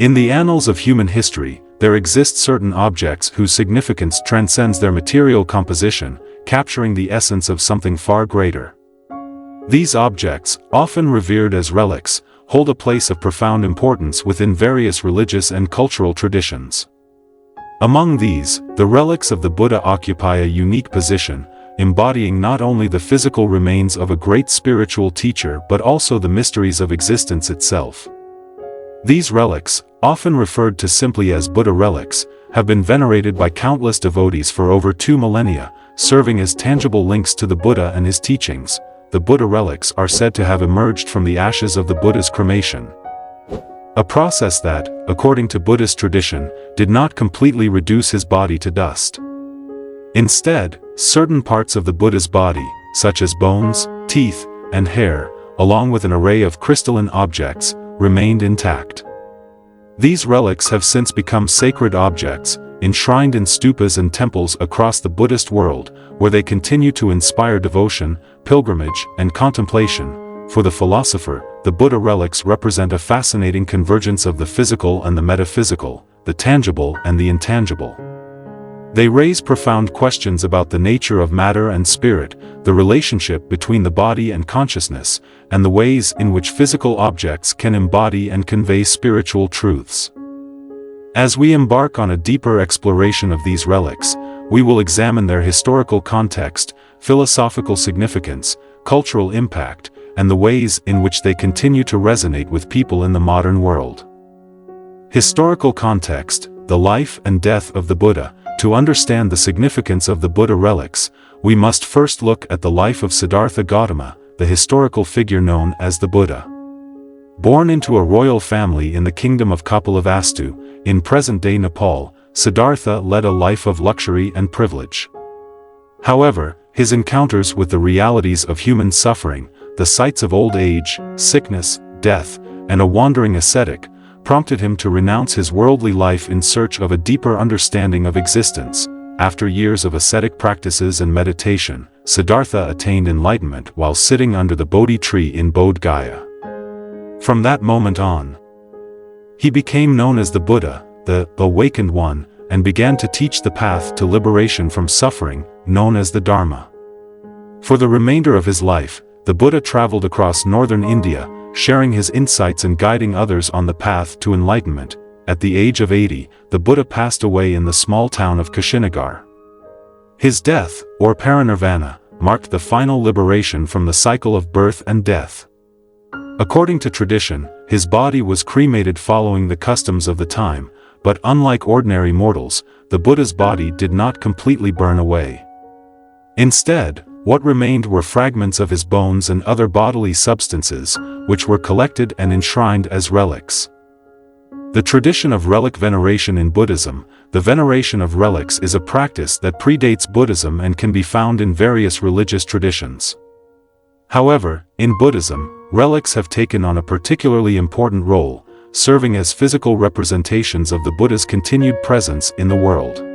In the annals of human history, there exist certain objects whose significance transcends their material composition, capturing the essence of something far greater. These objects, often revered as relics, hold a place of profound importance within various religious and cultural traditions. Among these, the relics of the Buddha occupy a unique position, embodying not only the physical remains of a great spiritual teacher but also the mysteries of existence itself. These relics, often referred to simply as Buddha relics, have been venerated by countless devotees for over 2 millennia, serving as tangible links to the Buddha and his teachings. The Buddha relics are said to have emerged from the ashes of the Buddha's cremation, a process that, according to Buddhist tradition, did not completely reduce his body to dust. Instead, certain parts of the Buddha's body, such as bones, teeth, and hair, along with an array of crystalline objects, remained intact. These relics have since become sacred objects, enshrined in stupas and temples across the Buddhist world, where they continue to inspire devotion, pilgrimage, and contemplation. For the philosopher, the Buddha relics represent a fascinating convergence of the physical and the metaphysical, the tangible and the intangible. They raise profound questions about the nature of matter and spirit, the relationship between the body and consciousness, and the ways in which physical objects can embody and convey spiritual truths. As we embark on a deeper exploration of these relics, we will examine their historical context, philosophical significance, cultural impact, and the ways in which they continue to resonate with people in the modern world. Historical context: the life and death of the Buddha. To understand the significance of the Buddha relics, we must first look at the life of Siddhartha Gautama, the historical figure known as the Buddha. Born into a royal family in the kingdom of Kapilavastu, in present-day Nepal, Siddhartha led a life of luxury and privilege. However, his encounters with the realities of human suffering, the sights of old age, sickness, death, and a wandering ascetic, prompted him to renounce his worldly life in search of a deeper understanding of existence. After years of ascetic practices and meditation, Siddhartha attained enlightenment while sitting under the Bodhi tree in Bodh Gaya. From that moment on, he became known as the Buddha, the Awakened One, and began to teach the path to liberation from suffering, known as the Dharma. For the remainder of his life, the Buddha traveled across northern India, sharing his insights and guiding others on the path to enlightenment. At the age of 80, the Buddha passed away in the small town of Kushinagar. His death, or parinirvana, marked the final liberation from the cycle of birth and death. According to tradition, his body was cremated following the customs of the time, but unlike ordinary mortals, the Buddha's body did not completely burn away. Instead, what remained were fragments of his bones and other bodily substances, which were collected and enshrined as relics. The tradition of relic veneration in Buddhism. The veneration of relics is a practice that predates Buddhism and can be found in various religious traditions. However, in Buddhism, relics have taken on a particularly important role, serving as physical representations of the Buddha's continued presence in the world.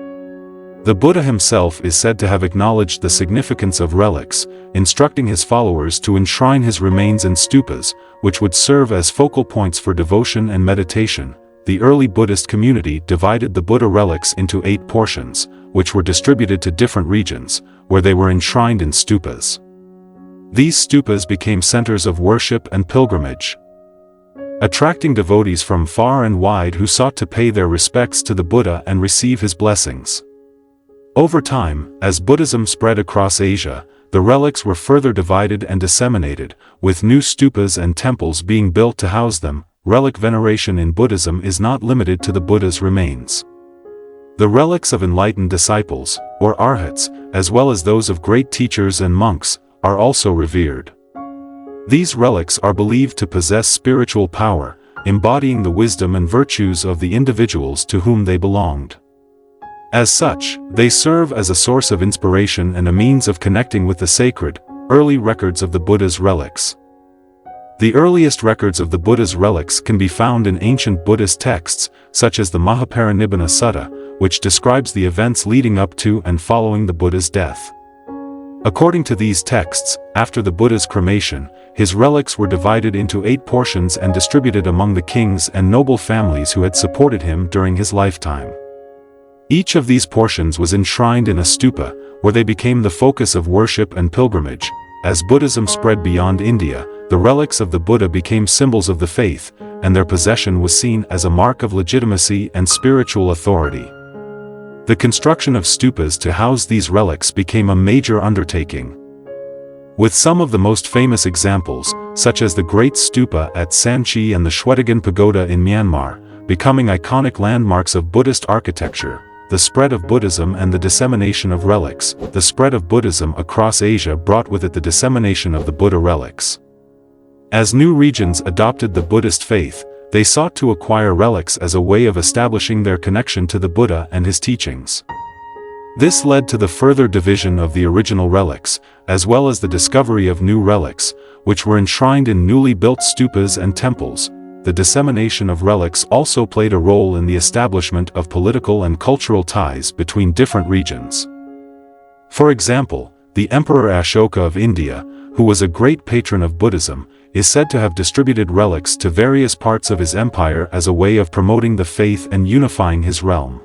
The Buddha himself is said to have acknowledged the significance of relics, instructing his followers to enshrine his remains in stupas, which would serve as focal points for devotion and meditation. The early Buddhist community divided the Buddha relics into 8 portions, which were distributed to different regions, where they were enshrined in stupas. These stupas became centers of worship and pilgrimage, attracting devotees from far and wide who sought to pay their respects to the Buddha and receive his blessings. Over time, as Buddhism spread across Asia, the relics were further divided and disseminated, with new stupas and temples being built to house them. Relic veneration in Buddhism is not limited to the Buddha's remains. The relics of enlightened disciples, or arhats, as well as those of great teachers and monks, are also revered. These relics are believed to possess spiritual power, embodying the wisdom and virtues of the individuals to whom they belonged. As such, they serve as a source of inspiration and a means of connecting with the sacred. Early records of the Buddha's relics. The earliest records of the Buddha's relics can be found in ancient Buddhist texts, such as the Mahaparinibbana Sutta, which describes the events leading up to and following the Buddha's death. According to these texts, after the Buddha's cremation, his relics were divided into 8 portions and distributed among the kings and noble families who had supported him during his lifetime. Each of these portions was enshrined in a stupa, where they became the focus of worship and pilgrimage. As Buddhism spread beyond India, the relics of the Buddha became symbols of the faith, and their possession was seen as a mark of legitimacy and spiritual authority. The construction of stupas to house these relics became a major undertaking. With some of the most famous examples, such as the Great Stupa at Sanchi and the Shwedagon Pagoda in Myanmar, becoming iconic landmarks of Buddhist architecture. The spread of Buddhism and the dissemination of relics. The spread of Buddhism across Asia brought with it the dissemination of the Buddha relics. As new regions adopted the Buddhist faith, they sought to acquire relics as a way of establishing their connection to the Buddha and his teachings. This led to the further division of the original relics, as well as the discovery of new relics, which were enshrined in newly built stupas and temples. The dissemination of relics also played a role in the establishment of political and cultural ties between different regions. For example, the Emperor Ashoka of India, who was a great patron of Buddhism, is said to have distributed relics to various parts of his empire as a way of promoting the faith and unifying his realm.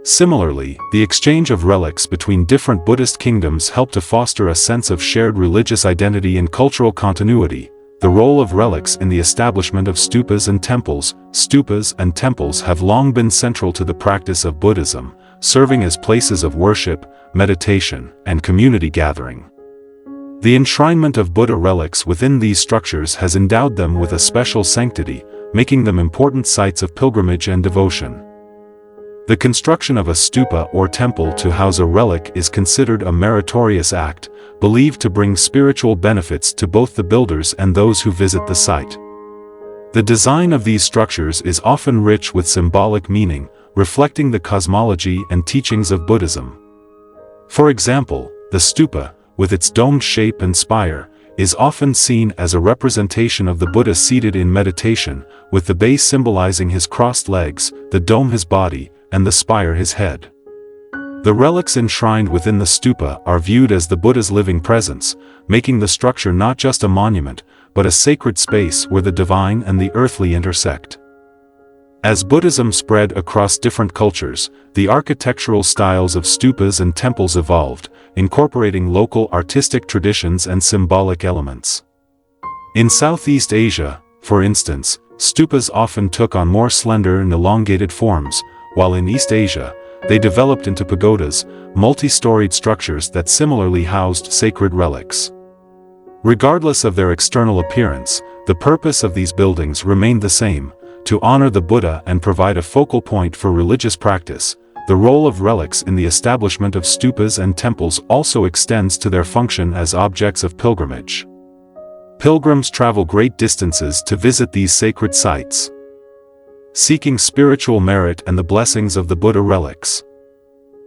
Similarly, the exchange of relics between different Buddhist kingdoms helped to foster a sense of shared religious identity and cultural continuity. The role of relics in the establishment of stupas and temples. Stupas and temples have long been central to the practice of Buddhism, serving as places of worship, meditation, and community gathering. The enshrinement of Buddha relics within these structures has endowed them with a special sanctity, making them important sites of pilgrimage and devotion. The construction of a stupa or temple to house a relic is considered a meritorious act, believed to bring spiritual benefits to both the builders and those who visit the site. The design of these structures is often rich with symbolic meaning, reflecting the cosmology and teachings of Buddhism. For example, the stupa, with its domed shape and spire, is often seen as a representation of the Buddha seated in meditation, with the base symbolizing his crossed legs, the dome his body, and the spire his head. The relics enshrined within the stupa are viewed as the Buddha's living presence, making the structure not just a monument, but a sacred space where the divine and the earthly intersect. As Buddhism spread across different cultures, the architectural styles of stupas and temples evolved, incorporating local artistic traditions and symbolic elements. In Southeast Asia, for instance, stupas often took on more slender and elongated forms, while in East Asia, they developed into pagodas, multi-storied structures that similarly housed sacred relics. Regardless of their external appearance, the purpose of these buildings remained the same: to honor the Buddha and provide a focal point for religious practice. The role of relics in the establishment of stupas and temples also extends to their function as objects of pilgrimage. Pilgrims travel great distances to visit these sacred sites, seeking spiritual merit and the blessings of the Buddha relics.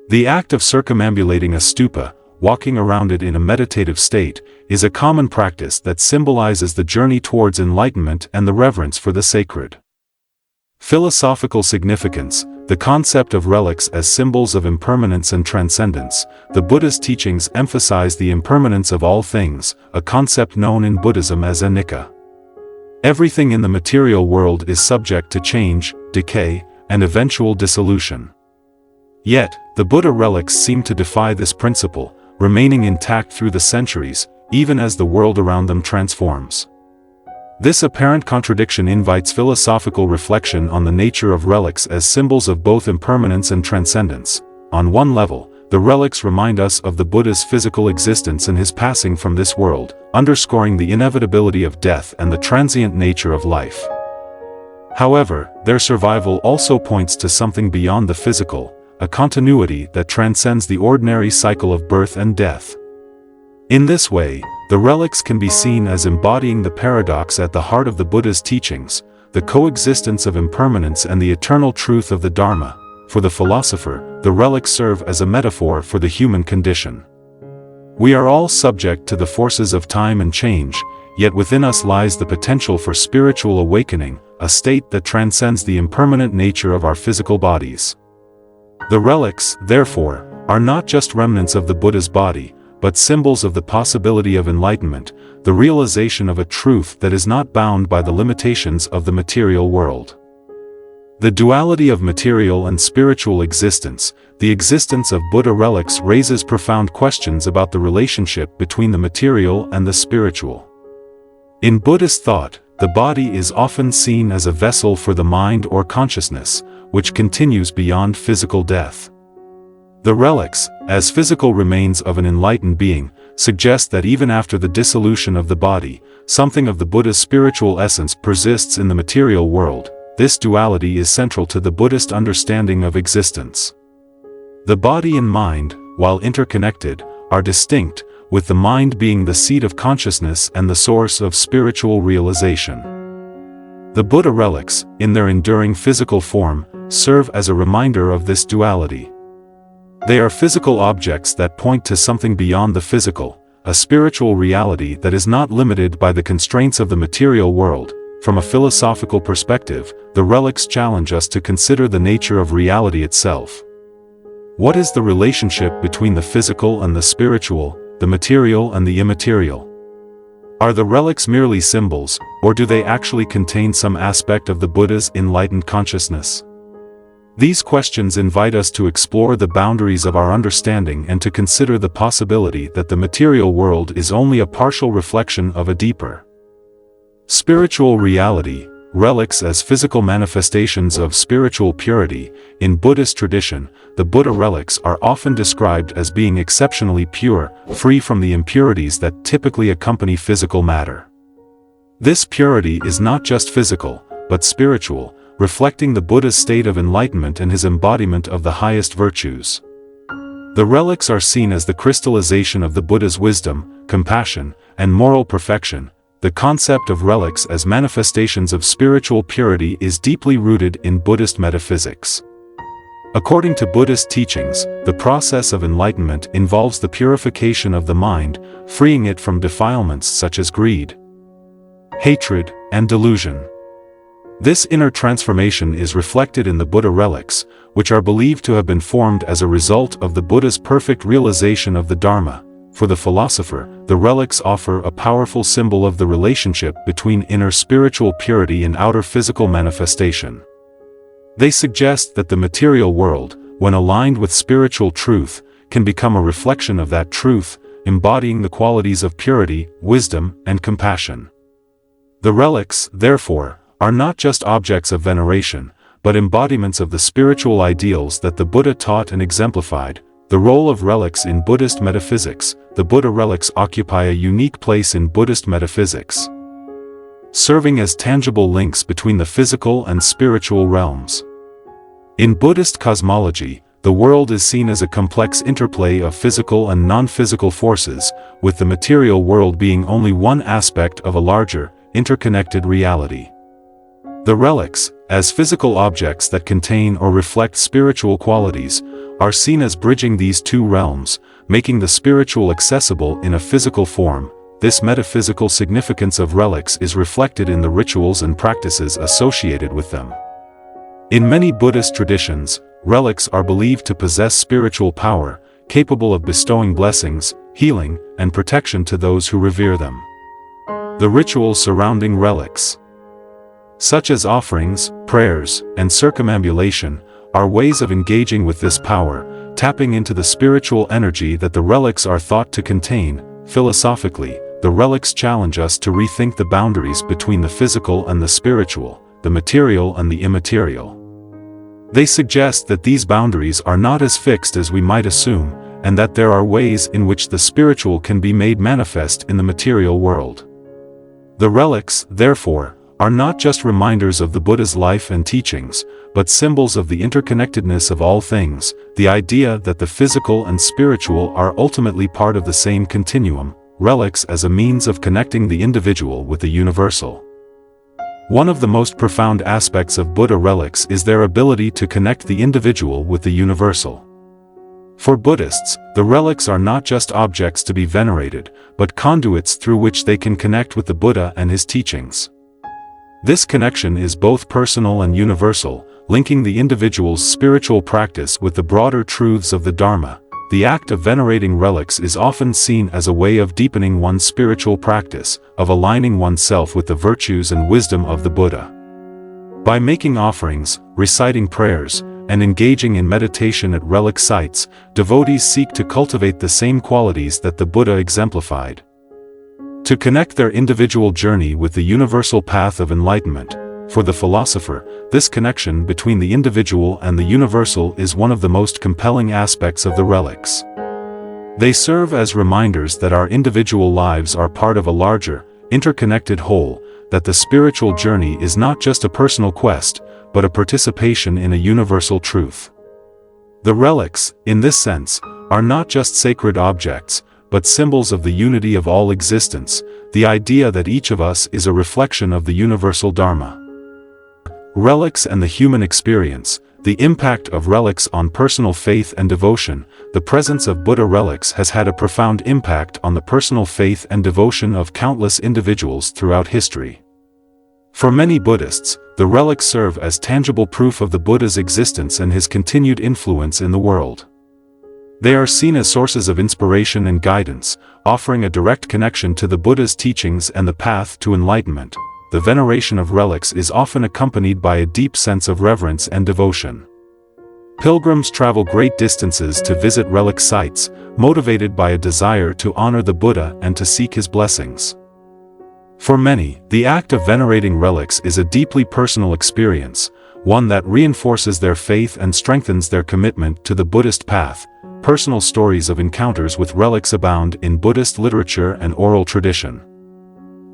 The act of circumambulating a stupa, walking around it in a meditative state, is a common practice that symbolizes the journey towards enlightenment and the reverence for the sacred. Philosophical significance. The concept of relics as symbols of impermanence and transcendence. The Buddha's teachings emphasize the impermanence of all things, a concept known in Buddhism as anicca. Everything in the material world is subject to change, decay, and eventual dissolution. Yet, the Buddha relics seem to defy this principle, remaining intact through the centuries, even as the world around them transforms. This apparent contradiction invites philosophical reflection on the nature of relics as symbols of both impermanence and transcendence. On one level, the relics remind us of the Buddha's physical existence and his passing from this world, underscoring the inevitability of death and the transient nature of life. However, their survival also points to something beyond the physical, a continuity that transcends the ordinary cycle of birth and death. In this way, the relics can be seen as embodying the paradox at the heart of the Buddha's teachings, the coexistence of impermanence and the eternal truth of the Dharma. For the philosopher, the relics serve as a metaphor for the human condition. We are all subject to the forces of time and change, yet within us lies the potential for spiritual awakening, a state that transcends the impermanent nature of our physical bodies. The relics, therefore, are not just remnants of the Buddha's body, but symbols of the possibility of enlightenment, the realization of a truth that is not bound by the limitations of the material world. The duality of material and spiritual existence, the existence of Buddha relics raises profound questions about the relationship between the material and the spiritual. In Buddhist thought, the body is often seen as a vessel for the mind or consciousness, which continues beyond physical death. The relics, as physical remains of an enlightened being, suggest that even after the dissolution of the body, something of the Buddha's spiritual essence persists in the material world. This duality is central to the Buddhist understanding of existence. The body and mind, while interconnected, are distinct, with the mind being the seat of consciousness and the source of spiritual realization. The Buddha relics, in their enduring physical form, serve as a reminder of this duality. They are physical objects that point to something beyond the physical, a spiritual reality that is not limited by the constraints of the material world. From a philosophical perspective, the relics challenge us to consider the nature of reality itself. What is the relationship between the physical and the spiritual, the material and the immaterial? Are the relics merely symbols, or do they actually contain some aspect of the Buddha's enlightened consciousness? These questions invite us to explore the boundaries of our understanding and to consider the possibility that the material world is only a partial reflection of a deeper spiritual reality. Relics as physical manifestations of spiritual purity. In Buddhist tradition, the Buddha relics are often described as being exceptionally pure, free from the impurities that typically accompany physical matter. This purity is not just physical, but spiritual, reflecting the Buddha's state of enlightenment and his embodiment of the highest virtues. The relics are seen as the crystallization of the Buddha's wisdom, compassion, and moral perfection. The concept of relics as manifestations of spiritual purity is deeply rooted in Buddhist metaphysics. According to Buddhist teachings, the process of enlightenment involves the purification of the mind, freeing it from defilements such as greed, hatred, and delusion. This inner transformation is reflected in the Buddha relics, which are believed to have been formed as a result of the Buddha's perfect realization of the Dharma. For the philosopher, the relics offer a powerful symbol of the relationship between inner spiritual purity and outer physical manifestation. They suggest that the material world, when aligned with spiritual truth, can become a reflection of that truth, embodying the qualities of purity, wisdom, and compassion. The relics, therefore, are not just objects of veneration, but embodiments of the spiritual ideals that the Buddha taught and exemplified. The role of relics in Buddhist metaphysics. The Buddha relics occupy a unique place in Buddhist metaphysics, serving as tangible links between the physical and spiritual realms. In Buddhist cosmology, the world is seen as a complex interplay of physical and non-physical forces, with the material world being only one aspect of a larger, interconnected reality. The relics, as physical objects that contain or reflect spiritual qualities, are seen as bridging these two realms, making the spiritual accessible in a physical form. This metaphysical significance of relics is reflected in the rituals and practices associated with them. In many Buddhist traditions, relics are believed to possess spiritual power, capable of bestowing blessings, healing, and protection to those who revere them. The rituals surrounding relics, such as offerings, prayers, and circumambulation, are ways of engaging with this power, tapping into the spiritual energy that the relics are thought to contain. Philosophically, the relics challenge us to rethink the boundaries between the physical and the spiritual, the material and the immaterial. They suggest that these boundaries are not as fixed as we might assume, and that there are ways in which the spiritual can be made manifest in the material world. The relics, therefore, are not just reminders of the Buddha's life and teachings, but symbols of the interconnectedness of all things, the idea that the physical and spiritual are ultimately part of the same continuum. Relics as a means of connecting the individual with the universal. One of the most profound aspects of Buddha relics is their ability to connect the individual with the universal. For Buddhists, the relics are not just objects to be venerated, but conduits through which they can connect with the Buddha and his teachings. This connection is both personal and universal, linking the individual's spiritual practice with the broader truths of the Dharma. the act of venerating relics is often seen as a way of deepening one's spiritual practice, of aligning oneself with the virtues and wisdom of the Buddha. By making offerings, reciting prayers, and engaging in meditation at relic sites, devotees seek to cultivate the same qualities that the Buddha exemplified. To connect their individual journey with the universal path of enlightenment, for the philosopher, this connection between the individual and the universal is one of the most compelling aspects of the relics. They serve as reminders that our individual lives are part of a larger, interconnected whole, that the spiritual journey is not just a personal quest, but a participation in a universal truth. The relics, in this sense, are not just sacred objects, but symbols of the unity of all existence, the idea that each of us is a reflection of the universal Dharma. Relics and the human experience, the impact of relics on personal faith and devotion. The presence of Buddha relics has had a profound impact on the personal faith and devotion of countless individuals throughout history. For many Buddhists, the relics serve as tangible proof of the Buddha's existence and his continued influence in the world. They are seen as sources of inspiration and guidance, offering a direct connection to the Buddha's teachings and the path to enlightenment. The veneration of relics is often accompanied by a deep sense of reverence and devotion. Pilgrims travel great distances to visit relic sites, motivated by a desire to honor the Buddha and to seek his blessings. For many, the act of venerating relics is a deeply personal experience, one that reinforces their faith and strengthens their commitment to the Buddhist path. Personal stories of encounters with relics abound in Buddhist literature and oral tradition.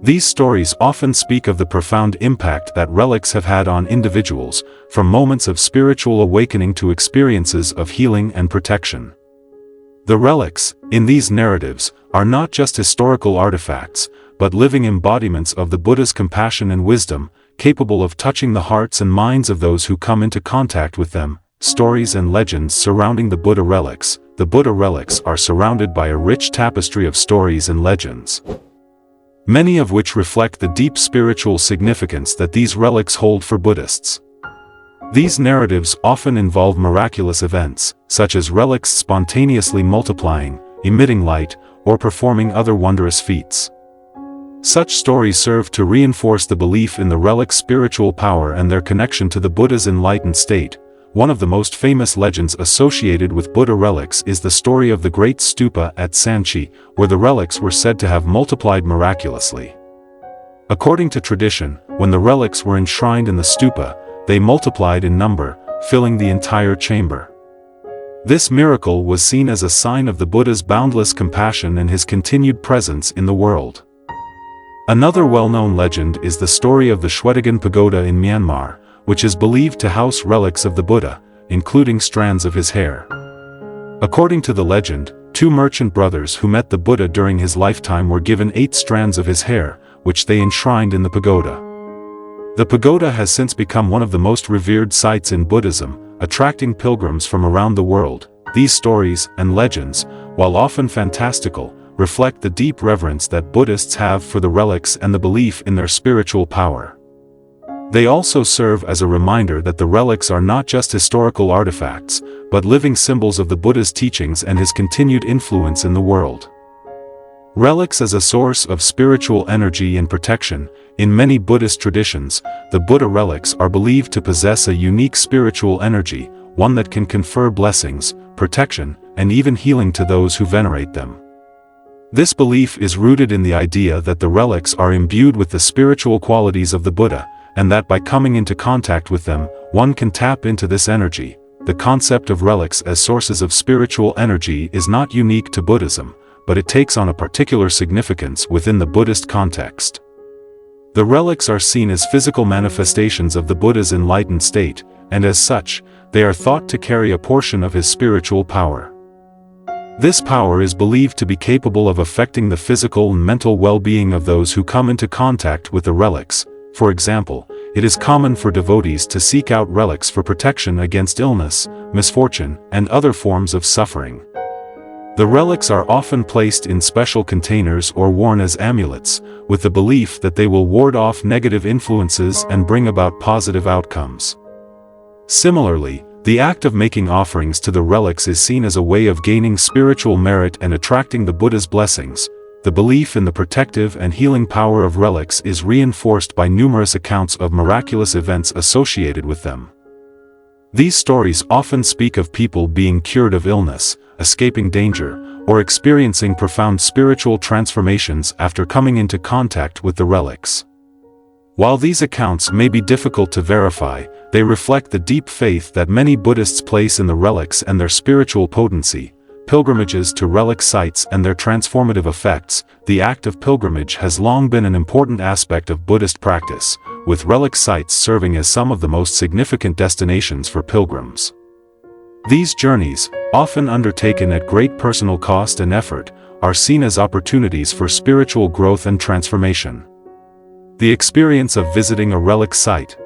These stories often speak of the profound impact that relics have had on individuals, from moments of spiritual awakening to experiences of healing and protection. The relics, in these narratives, are not just historical artifacts, but living embodiments of the Buddha's compassion and wisdom, capable of touching the hearts and minds of those who come into contact with them. Stories and legends surrounding the Buddha relics. The Buddha relics are surrounded by a rich tapestry of stories and legends, many of which reflect the deep spiritual significance that these relics hold for Buddhists. These narratives often involve miraculous events, such as relics spontaneously multiplying, emitting light, or performing other wondrous feats. Such stories serve to reinforce the belief in the relic's spiritual power and their connection to the Buddha's enlightened state. One of the most famous legends associated with Buddha relics is the story of the great stupa at Sanchi, where the relics were said to have multiplied miraculously. According to tradition, when the relics were enshrined in the stupa, they multiplied in number, filling the entire chamber. This miracle was seen as a sign of the Buddha's boundless compassion and his continued presence in the world. Another well-known legend is the story of the Shwedagon Pagoda in Myanmar, which is believed to house relics of the Buddha, including strands of his hair. According to the legend, two merchant brothers who met the Buddha during his lifetime were given 8 strands of his hair, which they enshrined in the pagoda. The pagoda has since become one of the most revered sites in Buddhism, attracting pilgrims from around the world. These stories and legends, while often fantastical, reflect the deep reverence that Buddhists have for the relics and the belief in their spiritual power. They also serve as a reminder that the relics are not just historical artifacts, but living symbols of the Buddha's teachings and his continued influence in the world. Relics as a source of spiritual energy and protection. In many Buddhist traditions, the Buddha relics are believed to possess a unique spiritual energy, one that can confer blessings, protection, and even healing to those who venerate them. This belief is rooted in the idea that the relics are imbued with the spiritual qualities of the Buddha, and that by coming into contact with them, one can tap into this energy. The concept of relics as sources of spiritual energy is not unique to Buddhism, but it takes on a particular significance within the Buddhist context. The relics are seen as physical manifestations of the Buddha's enlightened state, and as such, they are thought to carry a portion of his spiritual power. This power is believed to be capable of affecting the physical and mental well-being of those who come into contact with the relics. For example, it is common for devotees to seek out relics for protection against illness, misfortune, and other forms of suffering. The relics are often placed in special containers or worn as amulets, with the belief that they will ward off negative influences and bring about positive outcomes. Similarly, The act of making offerings to the relics is seen as a way of gaining spiritual merit and attracting the Buddha's blessings. The belief in the protective and healing power of relics is reinforced by numerous accounts of miraculous events associated with them. These stories often speak of people being cured of illness, escaping danger, or experiencing profound spiritual transformations after coming into contact with the relics. While these accounts may be difficult to verify, they reflect the deep faith that many Buddhists place in the relics and their spiritual potency. Pilgrimages to relic sites and their transformative effects. The act of pilgrimage has long been an important aspect of Buddhist practice, with relic sites serving as some of the most significant destinations for pilgrims. These journeys, often undertaken at great personal cost and effort, are seen as opportunities for spiritual growth and transformation. The experience of visiting a relic site,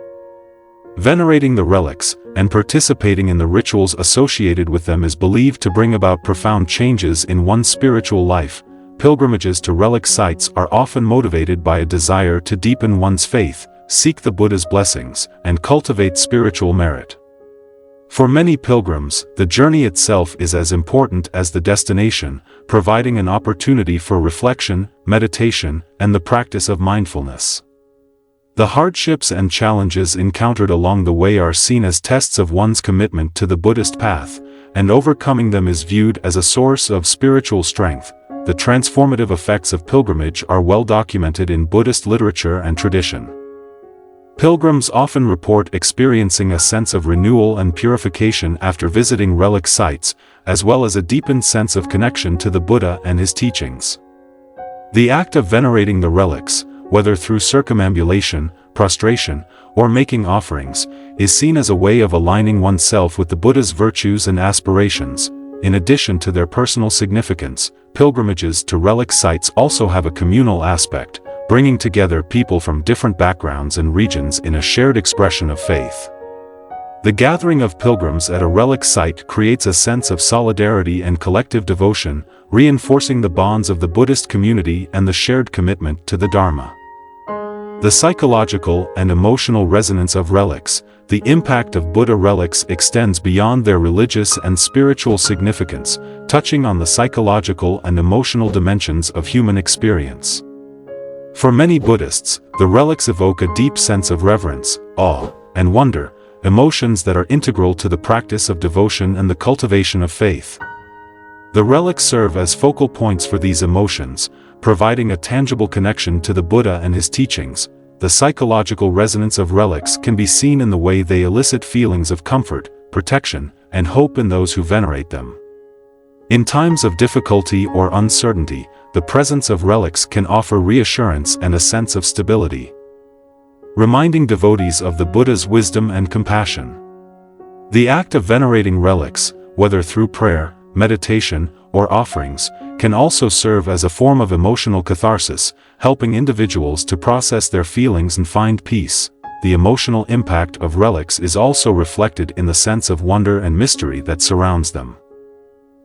venerating the relics, and participating in the rituals associated with them is believed to bring about profound changes in one's spiritual life. Pilgrimages to relic sites are often motivated by a desire to deepen one's faith, seek the Buddha's blessings, and cultivate spiritual merit. For many pilgrims, the journey itself is as important as the destination, providing an opportunity for reflection, meditation, and the practice of mindfulness. The hardships and challenges encountered along the way are seen as tests of one's commitment to the Buddhist path, and overcoming them is viewed as a source of spiritual strength. The transformative effects of pilgrimage are well documented in Buddhist literature and tradition. Pilgrims often report experiencing a sense of renewal and purification after visiting relic sites, as well as a deepened sense of connection to the Buddha and his teachings. The act of venerating the relics, whether through circumambulation, prostration, or making offerings, is seen as a way of aligning oneself with the Buddha's virtues and aspirations. In addition to their personal significance, pilgrimages to relic sites also have a communal aspect, bringing together people from different backgrounds and regions in a shared expression of faith. The gathering of pilgrims at a relic site creates a sense of solidarity and collective devotion, reinforcing the bonds of the Buddhist community and the shared commitment to the Dharma. The psychological and emotional resonance of relics. The impact of Buddha relics extends beyond their religious and spiritual significance, touching on the psychological and emotional dimensions of human experience. For many Buddhists, the relics evoke a deep sense of reverence, awe, and wonder, emotions that are integral to the practice of devotion and the cultivation of faith. The relics serve as focal points for these emotions, providing a tangible connection to the Buddha and his teachings. The psychological resonance of relics can be seen in the way they elicit feelings of comfort, protection, and hope in those who venerate them. In times of difficulty or uncertainty, the presence of relics can offer reassurance and a sense of stability, reminding devotees of the Buddha's wisdom and compassion. The act of venerating relics, whether through prayer, meditation, or offerings, can also serve as a form of emotional catharsis, helping individuals to process their feelings and find peace. The emotional impact of relics is also reflected in the sense of wonder and mystery that surrounds them.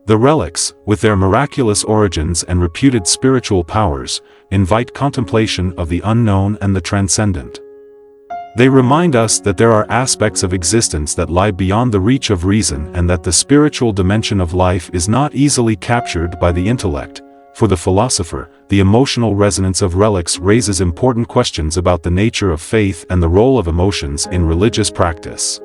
The relics, with their miraculous origins and reputed spiritual powers, invite contemplation of the unknown and the transcendent. They remind us that there are aspects of existence that lie beyond the reach of reason and that the spiritual dimension of life is not easily captured by the intellect. For the philosopher, the emotional resonance of relics raises important questions about the nature of faith and the role of emotions in religious practice.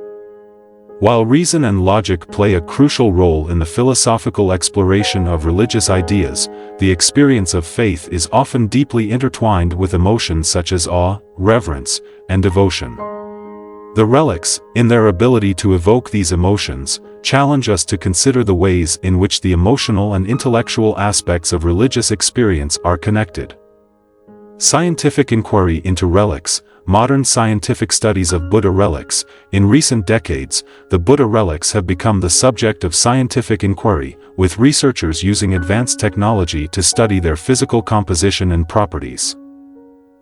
While reason and logic play a crucial role in the philosophical exploration of religious ideas, the experience of faith is often deeply intertwined with emotions such as awe, reverence, and devotion. The relics, in their ability to evoke these emotions, challenge us to consider the ways in which the emotional and intellectual aspects of religious experience are connected. Scientific inquiry into relics. Modern scientific studies of Buddha relics. In recent decades, the Buddha relics have become the subject of scientific inquiry, with researchers using advanced technology to study their physical composition and properties.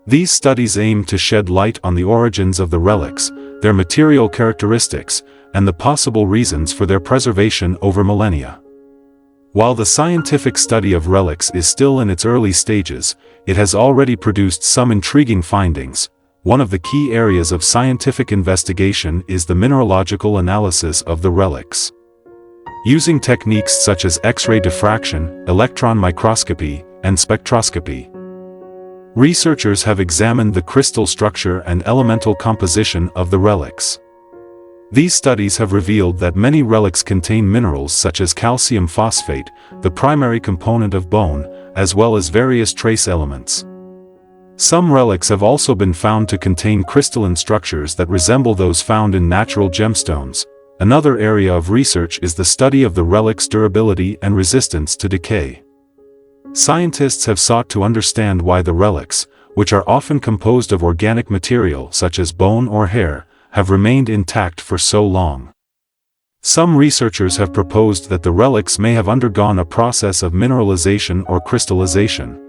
These studies aim to shed light on the origins of the relics, their material characteristics, and the possible reasons for their preservation over millennia. While the scientific study of relics is still in its early stages, it has already produced some intriguing findings. one of the key areas of scientific investigation is the mineralogical analysis of the relics. Using techniques such as X-ray diffraction, electron microscopy, and spectroscopy, researchers have examined the crystal structure and elemental composition of the relics. These studies have revealed that many relics contain minerals such as calcium phosphate, the primary component of bone, as well as various trace elements. Some relics have also been found to contain crystalline structures that resemble those found in natural gemstones. Another area of research is the study of the relic's durability and resistance to decay. Scientists have sought to understand why the relics, which are often composed of organic material such as bone or hair, have remained intact for so long. Some researchers have proposed that the relics may have undergone a process of mineralization or crystallization,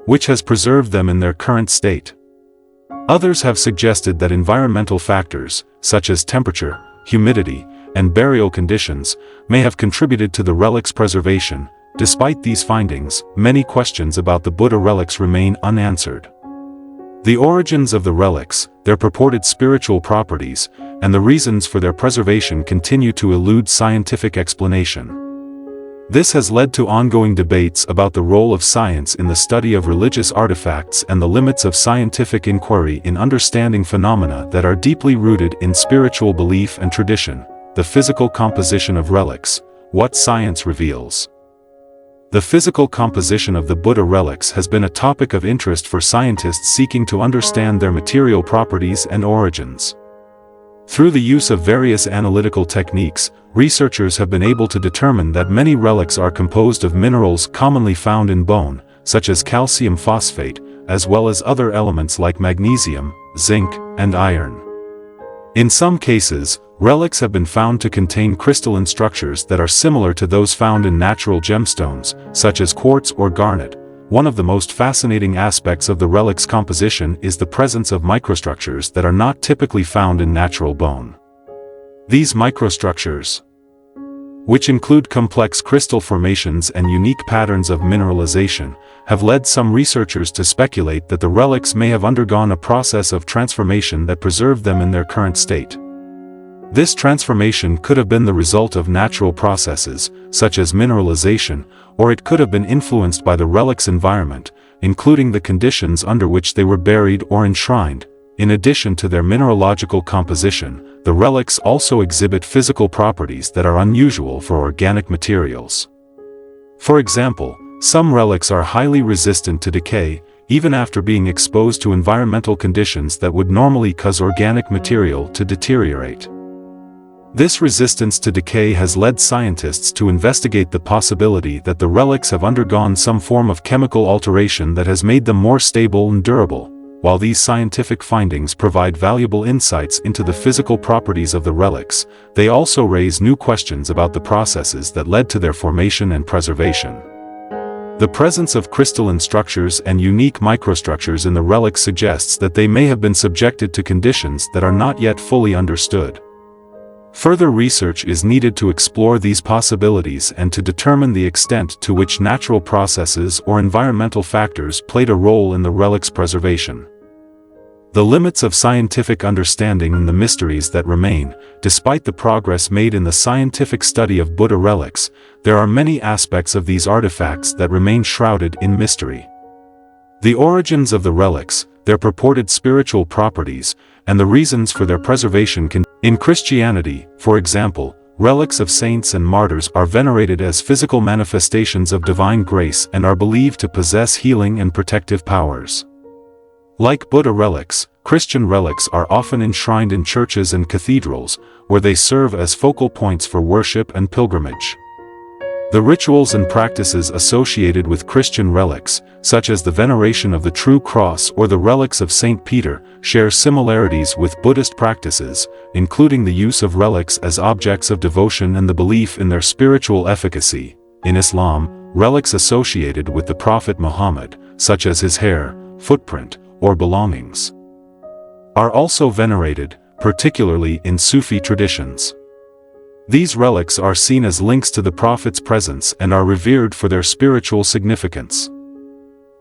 which has preserved them in their current state. Others have suggested that environmental factors, such as temperature, humidity, and burial conditions, may have contributed to the relic's preservation. Despite these findings, many questions about the Buddha relics remain unanswered. The origins of the relics, their purported spiritual properties, and the reasons for their preservation continue to elude scientific explanation. This has led to ongoing debates about the role of science in the study of religious artifacts and the limits of scientific inquiry in understanding phenomena that are deeply rooted in spiritual belief and tradition. The physical composition of relics, what science reveals. The physical composition of the Buddha relics has been a topic of interest for scientists seeking to understand their material properties and origins. Through the use of various analytical techniques, researchers have been able to determine that many relics are composed of minerals commonly found in bone, such as calcium phosphate, as well as other elements like magnesium, zinc, and iron. In some cases, relics have been found to contain crystalline structures that are similar to those found in natural gemstones, such as quartz or garnet. One of the most fascinating aspects of the relic's composition is the presence of microstructures that are not typically found in natural bone. These microstructures, which include complex crystal formations and unique patterns of mineralization, have led some researchers to speculate that the relics may have undergone a process of transformation that preserved them in their current state. This transformation could have been the result of natural processes, such as mineralization, or it could have been influenced by the relic's environment, including the conditions under which they were buried or enshrined. In addition to their mineralogical composition, the relics also exhibit physical properties that are unusual for organic materials. For example, some relics are highly resistant to decay, even after being exposed to environmental conditions that would normally cause organic material to deteriorate. This resistance to decay has led scientists to investigate the possibility that the relics have undergone some form of chemical alteration that has made them more stable and durable. While these scientific findings provide valuable insights into the physical properties of the relics, they also raise new questions about the processes that led to their formation and preservation. The presence of crystalline structures and unique microstructures in the relics suggests that they may have been subjected to conditions that are not yet fully understood. Further research is needed to explore these possibilities and to determine the extent to which natural processes or environmental factors played a role in the relic's preservation. The limits of scientific understanding and the mysteries that remain. Despite the progress made in the scientific study of Buddha relics, there are many aspects of these artifacts that remain shrouded in mystery. The origins of the relics, their purported spiritual properties, and the reasons for their preservation can. In Christianity, for example, relics of saints and martyrs are venerated as physical manifestations of divine grace and are believed to possess healing and protective powers. Like Buddha relics, Christian relics are often enshrined in churches and cathedrals, where they serve as focal points for worship and pilgrimage. The rituals and practices associated with Christian relics, such as the veneration of the True Cross or the relics of Saint Peter, share similarities with Buddhist practices, including the use of relics as objects of devotion and the belief in their spiritual efficacy. In Islam, relics associated with the Prophet Muhammad, such as his hair, footprint, or belongings, are also venerated, particularly in Sufi traditions. These relics are seen as links to the Prophet's presence and are revered for their spiritual significance.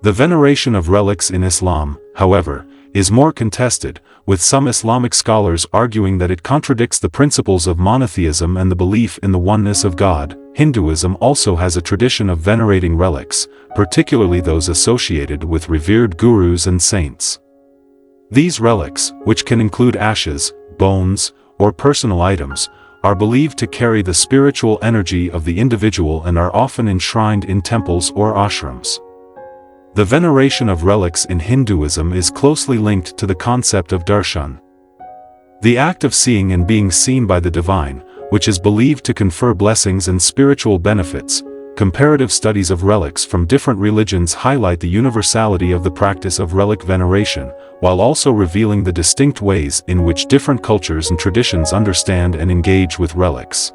The veneration of relics in Islam, however, is more contested, with some Islamic scholars arguing that it contradicts the principles of monotheism and the belief in the oneness of God. Hinduism also has a tradition of venerating relics, particularly those associated with revered gurus and saints. These relics, which can include ashes, bones, or personal items, are believed to carry the spiritual energy of the individual and are often enshrined in temples or ashrams. The veneration of relics in Hinduism is closely linked to the concept of darshan, the act of seeing and being seen by the divine, which is believed to confer blessings and spiritual benefits. Comparative studies of relics from different religions highlight the universality of the practice of relic veneration, while also revealing the distinct ways in which different cultures and traditions understand and engage with relics.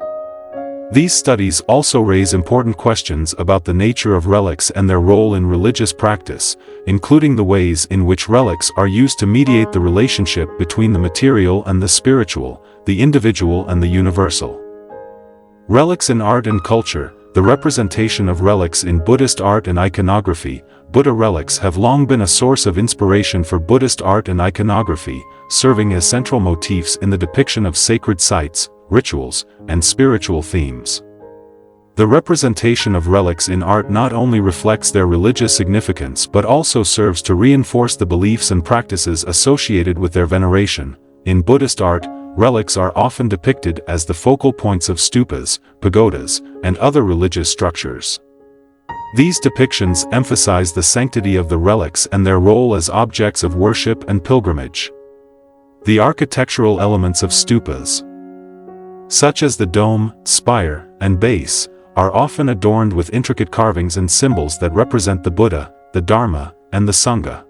These studies also raise important questions about the nature of relics and their role in religious practice, including the ways in which relics are used to mediate the relationship between the material and the spiritual, the individual and the universal. Relics in art and culture. The representation of relics in Buddhist art and iconography. Buddha relics have long been a source of inspiration for Buddhist art and iconography, serving as central motifs in the depiction of sacred sites, rituals, and spiritual themes. The representation of relics in art not only reflects their religious significance but also serves to reinforce the beliefs and practices associated with their veneration. In Buddhist art, relics are often depicted as the focal points of stupas, pagodas, and other religious structures. These depictions emphasize the sanctity of the relics and their role as objects of worship and pilgrimage. The architectural elements of stupas, such as the dome, spire, and base, are often adorned with intricate carvings and symbols that represent the Buddha, the Dharma, and the Sangha.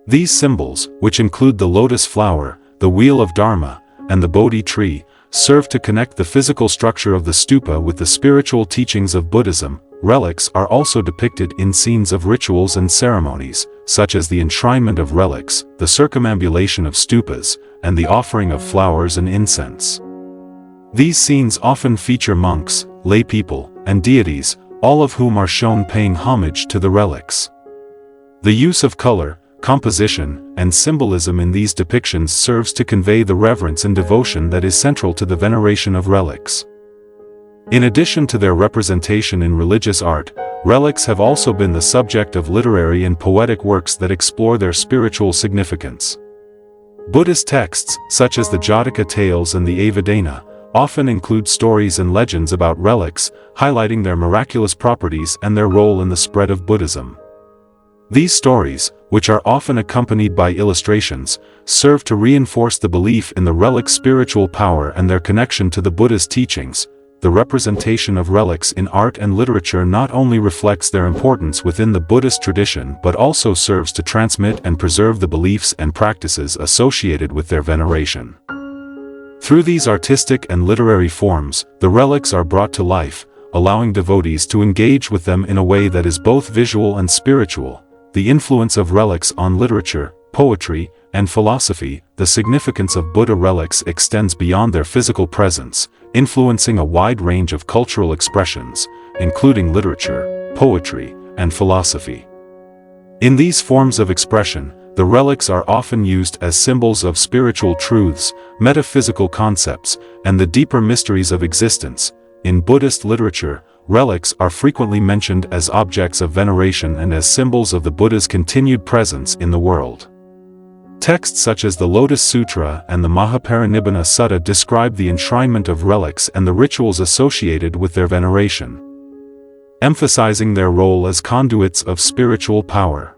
These symbols, which include the lotus flower, the wheel of Dharma, and the Bodhi tree, serve to connect the physical structure of the stupa with the spiritual teachings of Buddhism. Relics are also depicted in scenes of rituals and ceremonies, such as the enshrinement of relics, the circumambulation of stupas, and the offering of flowers and incense. These scenes often feature monks, lay people, and deities, all of whom are shown paying homage to the relics. The use of color, composition, and symbolism in these depictions serves to convey the reverence and devotion that is central to the veneration of relics. In addition to their representation in religious art, relics have also been the subject of literary and poetic works that explore their spiritual significance. Buddhist texts, such as the Jataka tales and the Avadana, often include stories and legends about relics, highlighting their miraculous properties and their role in the spread of Buddhism. These stories, which are often accompanied by illustrations, serve to reinforce the belief in the relic's spiritual power and their connection to the Buddha's teachings. The representation of relics in art and literature not only reflects their importance within the Buddhist tradition but also serves to transmit and preserve the beliefs and practices associated with their veneration. Through these artistic and literary forms, the relics are brought to life, allowing devotees to engage with them in a way that is both visual and spiritual. The influence of relics on literature, poetry, and philosophy. The significance of Buddha relics extends beyond their physical presence, influencing a wide range of cultural expressions, including literature, poetry, and philosophy. In these forms of expression, the relics are often used as symbols of spiritual truths, metaphysical concepts, and the deeper mysteries of existence. In Buddhist literature, relics are frequently mentioned as objects of veneration and as symbols of the Buddha's continued presence in the world. Texts such as the Lotus Sutra and the Mahaparinibbana Sutta describe the enshrinement of relics and the rituals associated with their veneration, emphasizing their role as conduits of spiritual power.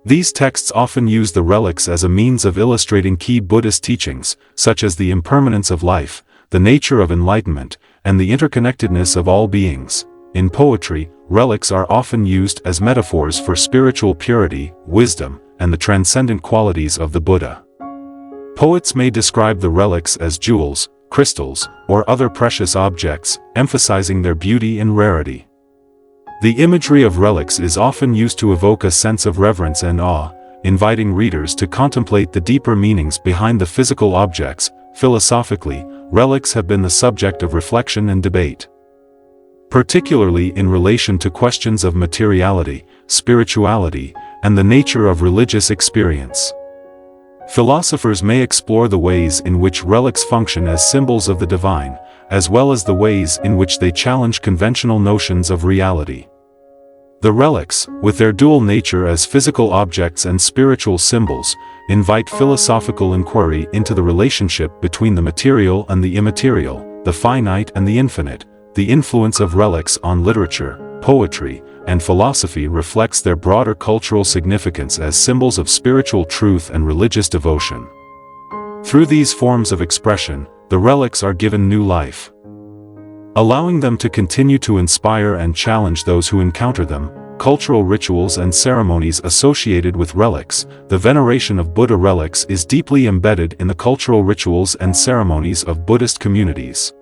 These texts often use the relics as a means of illustrating key Buddhist teachings, such as the impermanence of life, the nature of enlightenment, and the interconnectedness of all beings. In poetry, relics are often used as metaphors for spiritual purity, wisdom, and the transcendent qualities of the Buddha. Poets may describe the relics as jewels, crystals, or other precious objects, emphasizing their beauty and rarity. The imagery of relics is often used to evoke a sense of reverence and awe, inviting readers to contemplate the deeper meanings behind the physical objects. Philosophically, relics have been the subject of reflection and debate, particularly in relation to questions of materiality, spirituality, and the nature of religious experience. Philosophers may explore the ways in which relics function as symbols of the divine, as well as the ways in which they challenge conventional notions of reality. The relics, with their dual nature as physical objects and spiritual symbols, invite philosophical inquiry into the relationship between the material and the immaterial, the finite and the infinite. The influence of relics on literature, poetry, and philosophy reflects their broader cultural significance as symbols of spiritual truth and religious devotion. Through these forms of expression, the relics are given new life, allowing them to continue to inspire and challenge those who encounter them. Cultural rituals and ceremonies associated with relics. The veneration of Buddha relics is deeply embedded in the cultural rituals and ceremonies of Buddhist communities.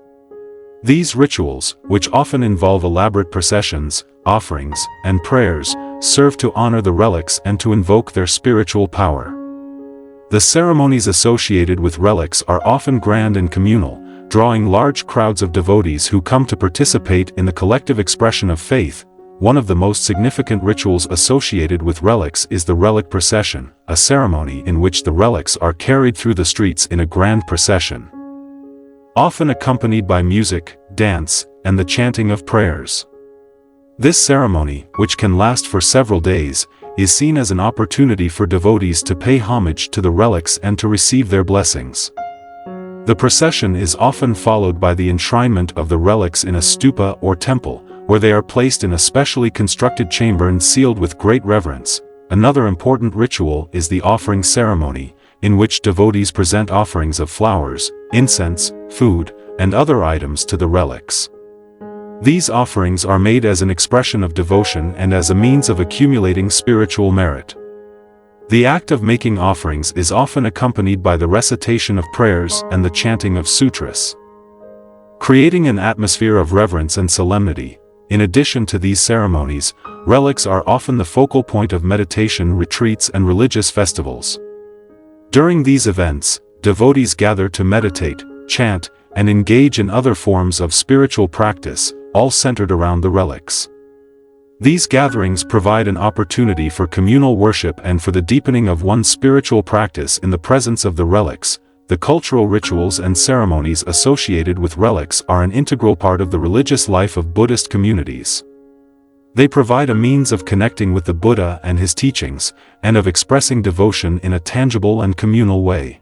These rituals, which often involve elaborate processions, offerings, and prayers, serve to honor the relics and to invoke their spiritual power. The ceremonies associated with relics are often grand and communal, drawing large crowds of devotees who come to participate in the collective expression of faith. One of the most significant rituals associated with relics is the relic procession, a ceremony in which the relics are carried through the streets in a grand procession, often accompanied by music, dance, and the chanting of prayers. This ceremony, which can last for several days, is seen as an opportunity for devotees to pay homage to the relics and to receive their blessings. The procession is often followed by the enshrinement of the relics in a stupa or temple, where they are placed in a specially constructed chamber and sealed with great reverence. Another important ritual is the offering ceremony, in which devotees present offerings of flowers, incense, food, and other items to the relics. These offerings are made as an expression of devotion and as a means of accumulating spiritual merit. The act of making offerings is often accompanied by the recitation of prayers and the chanting of sutras, creating an atmosphere of reverence and solemnity. In addition to these ceremonies, relics are often the focal point of meditation retreats and religious festivals. During these events, devotees gather to meditate, chant, and engage in other forms of spiritual practice, all centered around the relics. These gatherings provide an opportunity for communal worship and for the deepening of one's spiritual practice in the presence of the relics. The cultural rituals and ceremonies associated with relics are an integral part of the religious life of Buddhist communities. They provide a means of connecting with the Buddha and his teachings, and of expressing devotion in a tangible and communal way.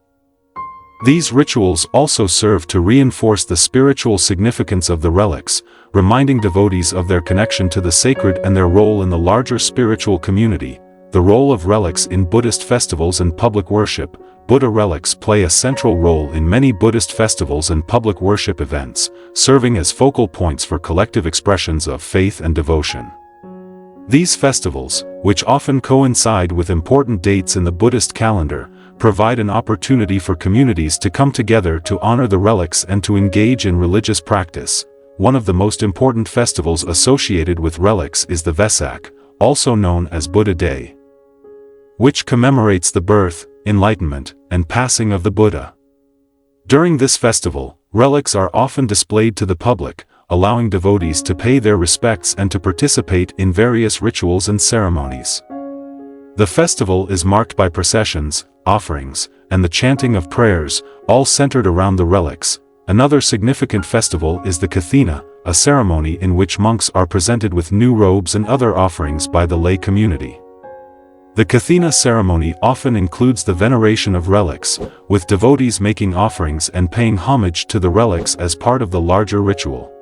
These rituals also serve to reinforce the spiritual significance of the relics, reminding devotees of their connection to the sacred and their role in the larger spiritual community. The role of relics in Buddhist festivals and public worship. Buddha relics play a central role in many Buddhist festivals and public worship events, serving as focal points for collective expressions of faith and devotion. These festivals, which often coincide with important dates in the Buddhist calendar, provide an opportunity for communities to come together to honor the relics and to engage in religious practice. One of the most important festivals associated with relics is the Vesak, also known as Buddha Day, which commemorates the birth, enlightenment, and passing of the Buddha. During this festival, relics are often displayed to the public, allowing devotees to pay their respects and to participate in various rituals and ceremonies. The festival is marked by processions, offerings, and the chanting of prayers, all centered around the relics. Another significant festival is the Kathina, a ceremony in which monks are presented with new robes and other offerings by the lay community. The Kathina ceremony often includes the veneration of relics, with devotees making offerings and paying homage to the relics as part of the larger ritual.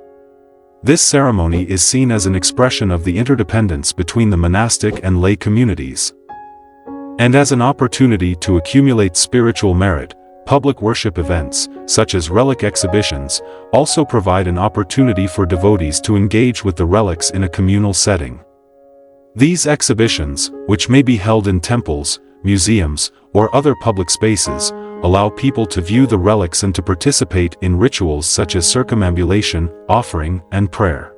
This ceremony is seen as an expression of the interdependence between the monastic and lay communities, and as an opportunity to accumulate spiritual merit. Public worship events, such as relic exhibitions, also provide an opportunity for devotees to engage with the relics in a communal setting. These exhibitions, which may be held in temples, museums, or other public spaces, allow people to view the relics and to participate in rituals such as circumambulation, offering, and prayer.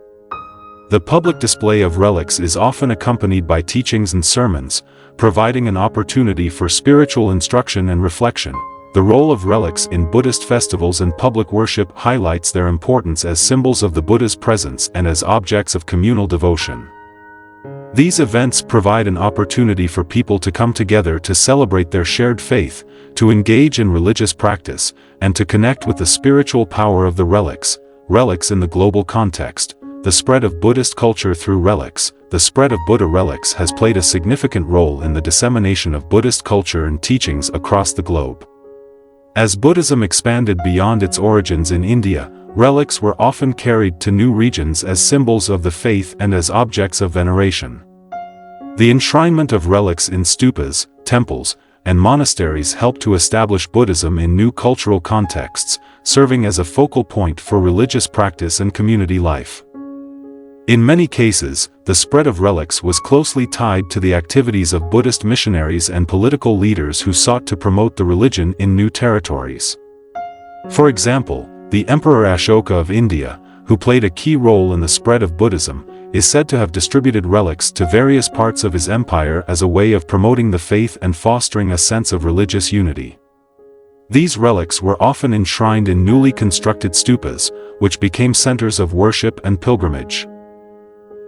The public display of relics is often accompanied by teachings and sermons, providing an opportunity for spiritual instruction and reflection. The role of relics in Buddhist festivals and public worship highlights their importance as symbols of the Buddha's presence and as objects of communal devotion. These events provide an opportunity for people to come together to celebrate their shared faith, to engage in religious practice, and to connect with the spiritual power of the relics. Relics in the global context. The spread of Buddhist culture through relics. The spread of Buddha relics has played a significant role in the dissemination of Buddhist culture and teachings across the globe. As Buddhism expanded beyond its origins in India, relics were often carried to new regions as symbols of the faith and as objects of veneration. The enshrinement of relics in stupas, temples, and monasteries helped to establish Buddhism in new cultural contexts, serving as a focal point for religious practice and community life. In many cases, the spread of relics was closely tied to the activities of Buddhist missionaries and political leaders who sought to promote the religion in new territories. For example, the Emperor Ashoka of India, who played a key role in the spread of Buddhism, is said to have distributed relics to various parts of his empire as a way of promoting the faith and fostering a sense of religious unity. These relics were often enshrined in newly constructed stupas, which became centers of worship and pilgrimage.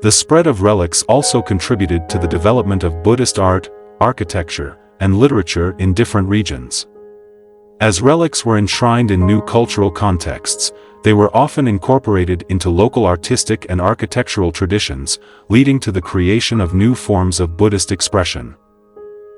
The spread of relics also contributed to the development of Buddhist art, architecture, and literature in different regions. As relics were enshrined in new cultural contexts, they were often incorporated into local artistic and architectural traditions, leading to the creation of new forms of Buddhist expression.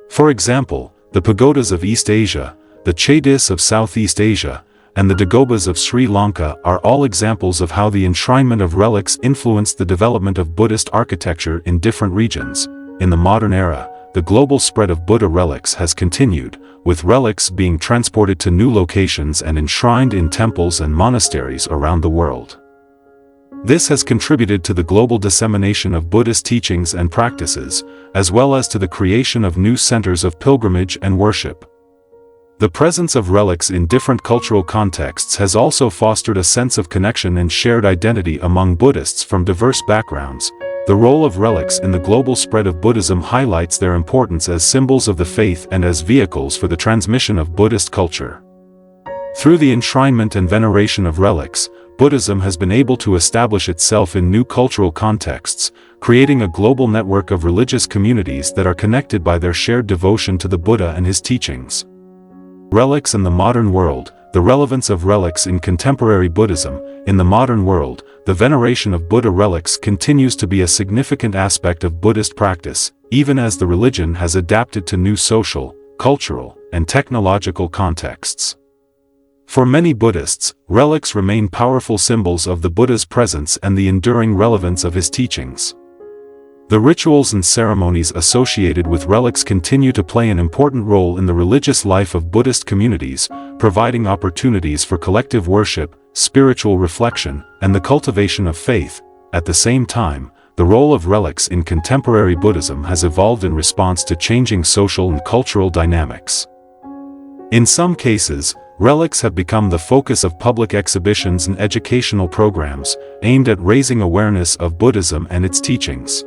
For example, the pagodas of East Asia, the chedis of Southeast Asia, and the dagobas of Sri Lanka are all examples of how the enshrinement of relics influenced the development of Buddhist architecture in different regions. In the modern era, the global spread of Buddha relics has continued, with relics being transported to new locations and enshrined in temples and monasteries around the world. This has contributed to the global dissemination of Buddhist teachings and practices, as well as to the creation of new centers of pilgrimage and worship. The presence of relics in different cultural contexts has also fostered a sense of connection and shared identity among Buddhists from diverse backgrounds. The role of relics in the global spread of Buddhism highlights their importance as symbols of the faith and as vehicles for the transmission of Buddhist culture. Through the enshrinement and veneration of relics, Buddhism has been able to establish itself in new cultural contexts, creating a global network of religious communities that are connected by their shared devotion to the Buddha and his teachings. Relics in the modern world. The relevance of relics in contemporary Buddhism. In the modern world, the veneration of Buddha relics continues to be a significant aspect of Buddhist practice, even as the religion has adapted to new social, cultural, and technological contexts. For many Buddhists, relics remain powerful symbols of the Buddha's presence and the enduring relevance of his teachings. The rituals and ceremonies associated with relics continue to play an important role in the religious life of Buddhist communities, providing opportunities for collective worship, spiritual reflection, and the cultivation of faith. At the same time, the role of relics in contemporary Buddhism has evolved in response to changing social and cultural dynamics. In some cases, relics have become the focus of public exhibitions and educational programs, aimed at raising awareness of Buddhism and its teachings.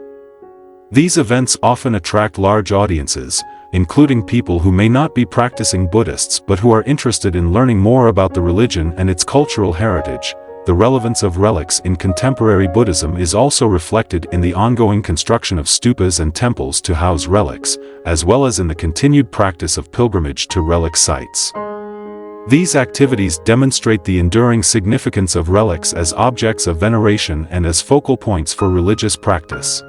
These events often attract large audiences, including people who may not be practicing Buddhists but who are interested in learning more about the religion and its cultural heritage. The relevance of relics in contemporary Buddhism is also reflected in the ongoing construction of stupas and temples to house relics, as well as in the continued practice of pilgrimage to relic sites. These activities demonstrate the enduring significance of relics as objects of veneration and as focal points for religious practice.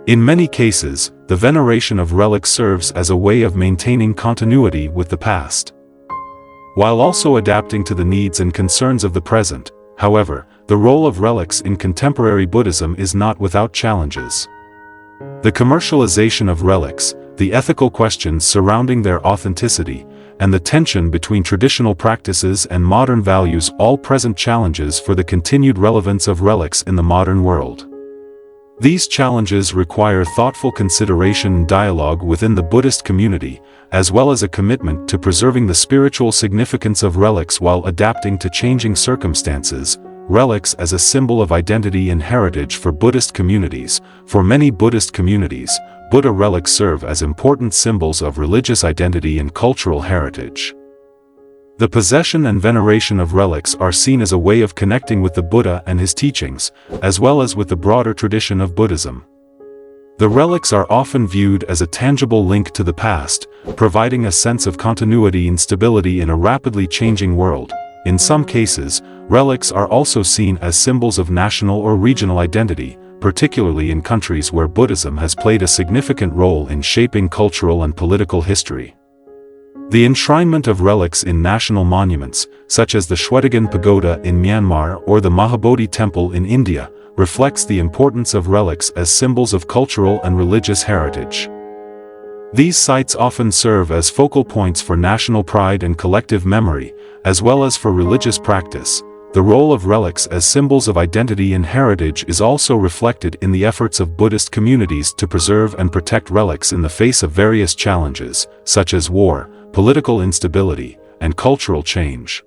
In many cases, the veneration of relics serves as a way of maintaining continuity with the past, while also adapting to the needs and concerns of the present. However, the role of relics in contemporary Buddhism is not without challenges. The commercialization of relics, the ethical questions surrounding their authenticity, and the tension between traditional practices and modern values all present challenges for the continued relevance of relics in the modern world. These challenges require thoughtful consideration and dialogue within the Buddhist community, as well as a commitment to preserving the spiritual significance of relics while adapting to changing circumstances. Relics as a symbol of identity and heritage for Buddhist communities. For many Buddhist communities, Buddha relics serve as important symbols of religious identity and cultural heritage. The possession and veneration of relics are seen as a way of connecting with the Buddha and his teachings, as well as with the broader tradition of Buddhism. The relics are often viewed as a tangible link to the past, providing a sense of continuity and stability in a rapidly changing world. In some cases, relics are also seen as symbols of national or regional identity, particularly in countries where Buddhism has played a significant role in shaping cultural and political history. The enshrinement of relics in national monuments, such as the Shwedagon Pagoda in Myanmar or the Mahabodhi Temple in India, reflects the importance of relics as symbols of cultural and religious heritage. These sites often serve as focal points for national pride and collective memory, as well as for religious practice. The role of relics as symbols of identity and heritage is also reflected in the efforts of Buddhist communities to preserve and protect relics in the face of various challenges, such as war, political instability, and cultural change.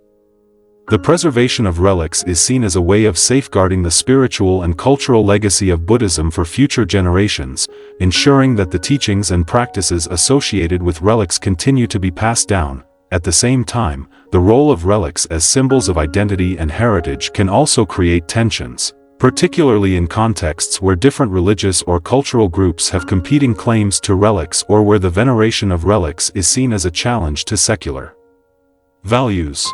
The preservation of relics is seen as a way of safeguarding the spiritual and cultural legacy of Buddhism for future generations, ensuring that the teachings and practices associated with relics continue to be passed down. At the same time, the role of relics as symbols of identity and heritage can also create tensions, particularly in contexts where different religious or cultural groups have competing claims to relics or where the veneration of relics is seen as a challenge to secular values.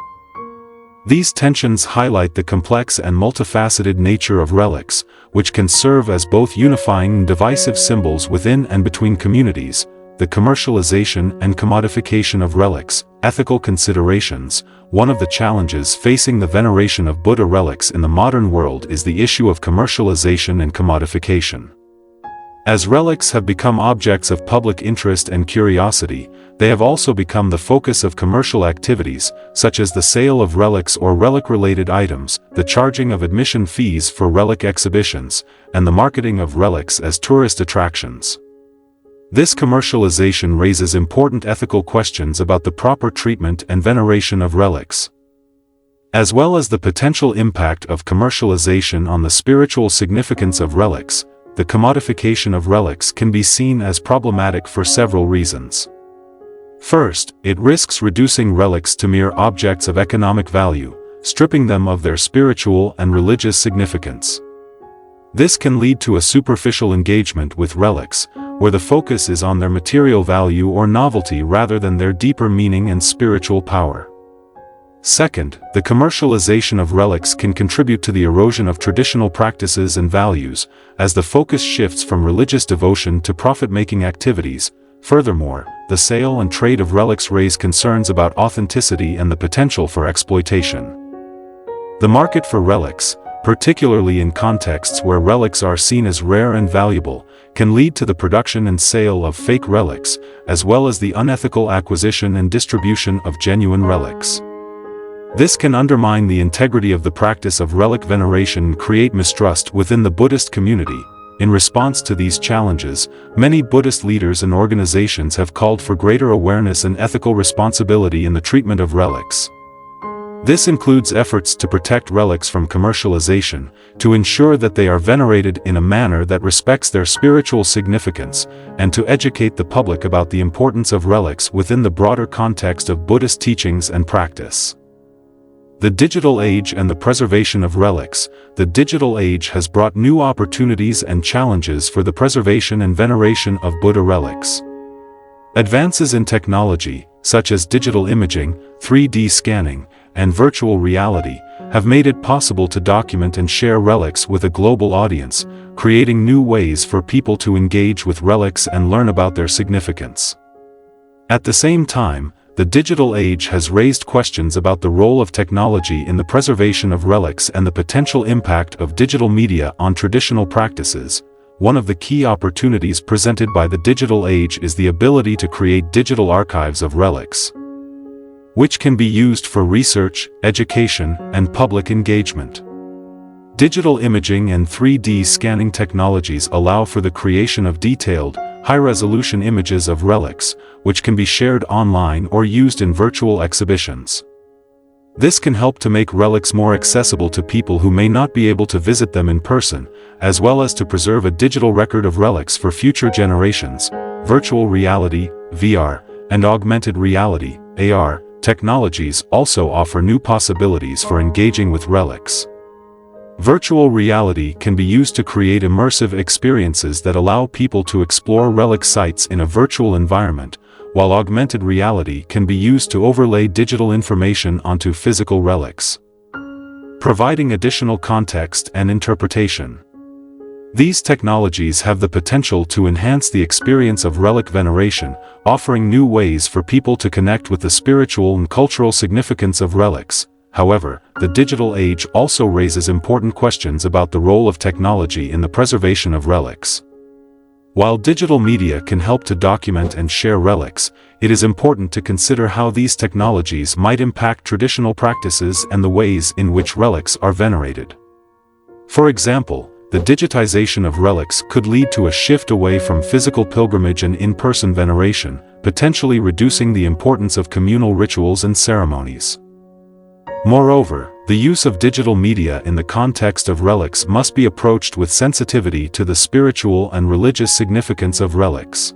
These tensions highlight the complex and multifaceted nature of relics, which can serve as both unifying and divisive symbols within and between communities. The commercialization and commodification of relics, ethical considerations. One of the challenges facing the veneration of Buddha relics in the modern world is the issue of commercialization and commodification. As relics have become objects of public interest and curiosity, they have also become the focus of commercial activities, such as the sale of relics or relic-related items, the charging of admission fees for relic exhibitions, and the marketing of relics as tourist attractions. This commercialization raises important ethical questions about the proper treatment and veneration of relics, as well as the potential impact of commercialization on the spiritual significance of relics. The commodification of relics can be seen as problematic for several reasons. First, it risks reducing relics to mere objects of economic value, stripping them of their spiritual and religious significance. This can lead to a superficial engagement with relics, where the focus is on their material value or novelty rather than their deeper meaning and spiritual power. Second, the commercialization of relics can contribute to the erosion of traditional practices and values, as the focus shifts from religious devotion to profit-making activities. Furthermore, the sale and trade of relics raise concerns about authenticity and the potential for exploitation. The market for relics, particularly in contexts where relics are seen as rare and valuable, can lead to the production and sale of fake relics, as well as the unethical acquisition and distribution of genuine relics. This can undermine the integrity of the practice of relic veneration and create mistrust within the Buddhist community. In response to these challenges, many Buddhist leaders and organizations have called for greater awareness and ethical responsibility in the treatment of relics. This includes efforts to protect relics from commercialization, to ensure that they are venerated in a manner that respects their spiritual significance, and to educate the public about the importance of relics within the broader context of Buddhist teachings and practice. The digital age and the preservation of relics. The digital age has brought new opportunities and challenges for the preservation and veneration of Buddha relics. Advances in technology, such as digital imaging, 3D scanning, and virtual reality, have made it possible to document and share relics with a global audience, creating new ways for people to engage with relics and learn about their significance. At the same time, the digital age has raised questions about the role of technology in the preservation of relics and the potential impact of digital media on traditional practices. One of the key opportunities presented by the digital age is the ability to create digital archives of relics, which can be used for research, education, and public engagement. Digital imaging and 3D scanning technologies allow for the creation of detailed, high-resolution images of relics, which can be shared online or used in virtual exhibitions. This can help to make relics more accessible to people who may not be able to visit them in person, as well as to preserve a digital record of relics for future generations. Virtual reality, VR, and augmented reality, AR, technologies also offer new possibilities for engaging with relics. Virtual reality can be used to create immersive experiences that allow people to explore relic sites in a virtual environment, while augmented reality can be used to overlay digital information onto physical relics, providing additional context and interpretation. These technologies have the potential to enhance the experience of relic veneration, offering new ways for people to connect with the spiritual and cultural significance of relics. However, the digital age also raises important questions about the role of technology in the preservation of relics. While digital media can help to document and share relics, it is important to consider how these technologies might impact traditional practices and the ways in which relics are venerated. For example, the digitization of relics could lead to a shift away from physical pilgrimage and in-person veneration, potentially reducing the importance of communal rituals and ceremonies. Moreover, the use of digital media in the context of relics must be approached with sensitivity to the spiritual and religious significance of relics.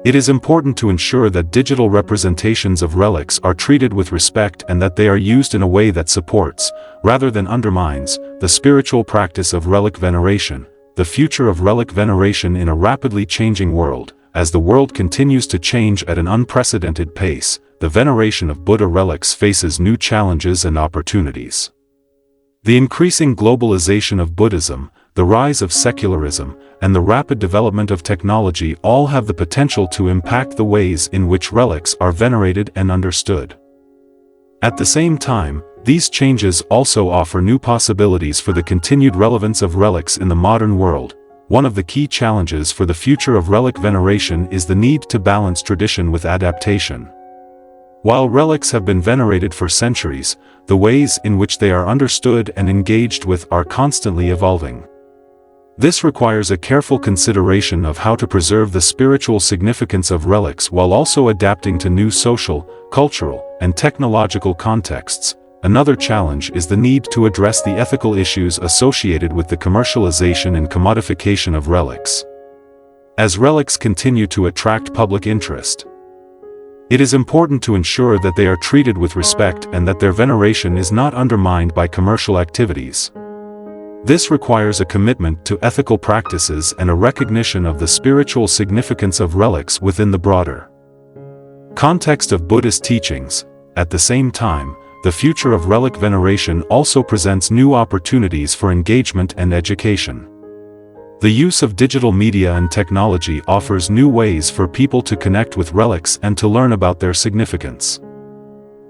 It is important to ensure that digital representations of relics are treated with respect and that they are used in a way that supports, rather than undermines, the spiritual practice of relic veneration. The future of relic veneration in a rapidly changing world. As the world continues to change at an unprecedented pace, the veneration of Buddha relics faces new challenges and opportunities. The increasing globalization of Buddhism, the rise of secularism, and the rapid development of technology all have the potential to impact the ways in which relics are venerated and understood. At the same time, these changes also offer new possibilities for the continued relevance of relics in the modern world. One of the key challenges for the future of relic veneration is the need to balance tradition with adaptation. While relics have been venerated for centuries, the ways in which they are understood and engaged with are constantly evolving. This requires a careful consideration of how to preserve the spiritual significance of relics while also adapting to new social, cultural, and technological contexts. Another challenge is the need to address the ethical issues associated with the commercialization and commodification of relics. As relics continue to attract public interest, it is important to ensure that they are treated with respect and that their veneration is not undermined by commercial activities. This requires a commitment to ethical practices and a recognition of the spiritual significance of relics within the broader context of Buddhist teachings. At the same time, the future of relic veneration also presents new opportunities for engagement and education. The use of digital media and technology offers new ways for people to connect with relics and to learn about their significance.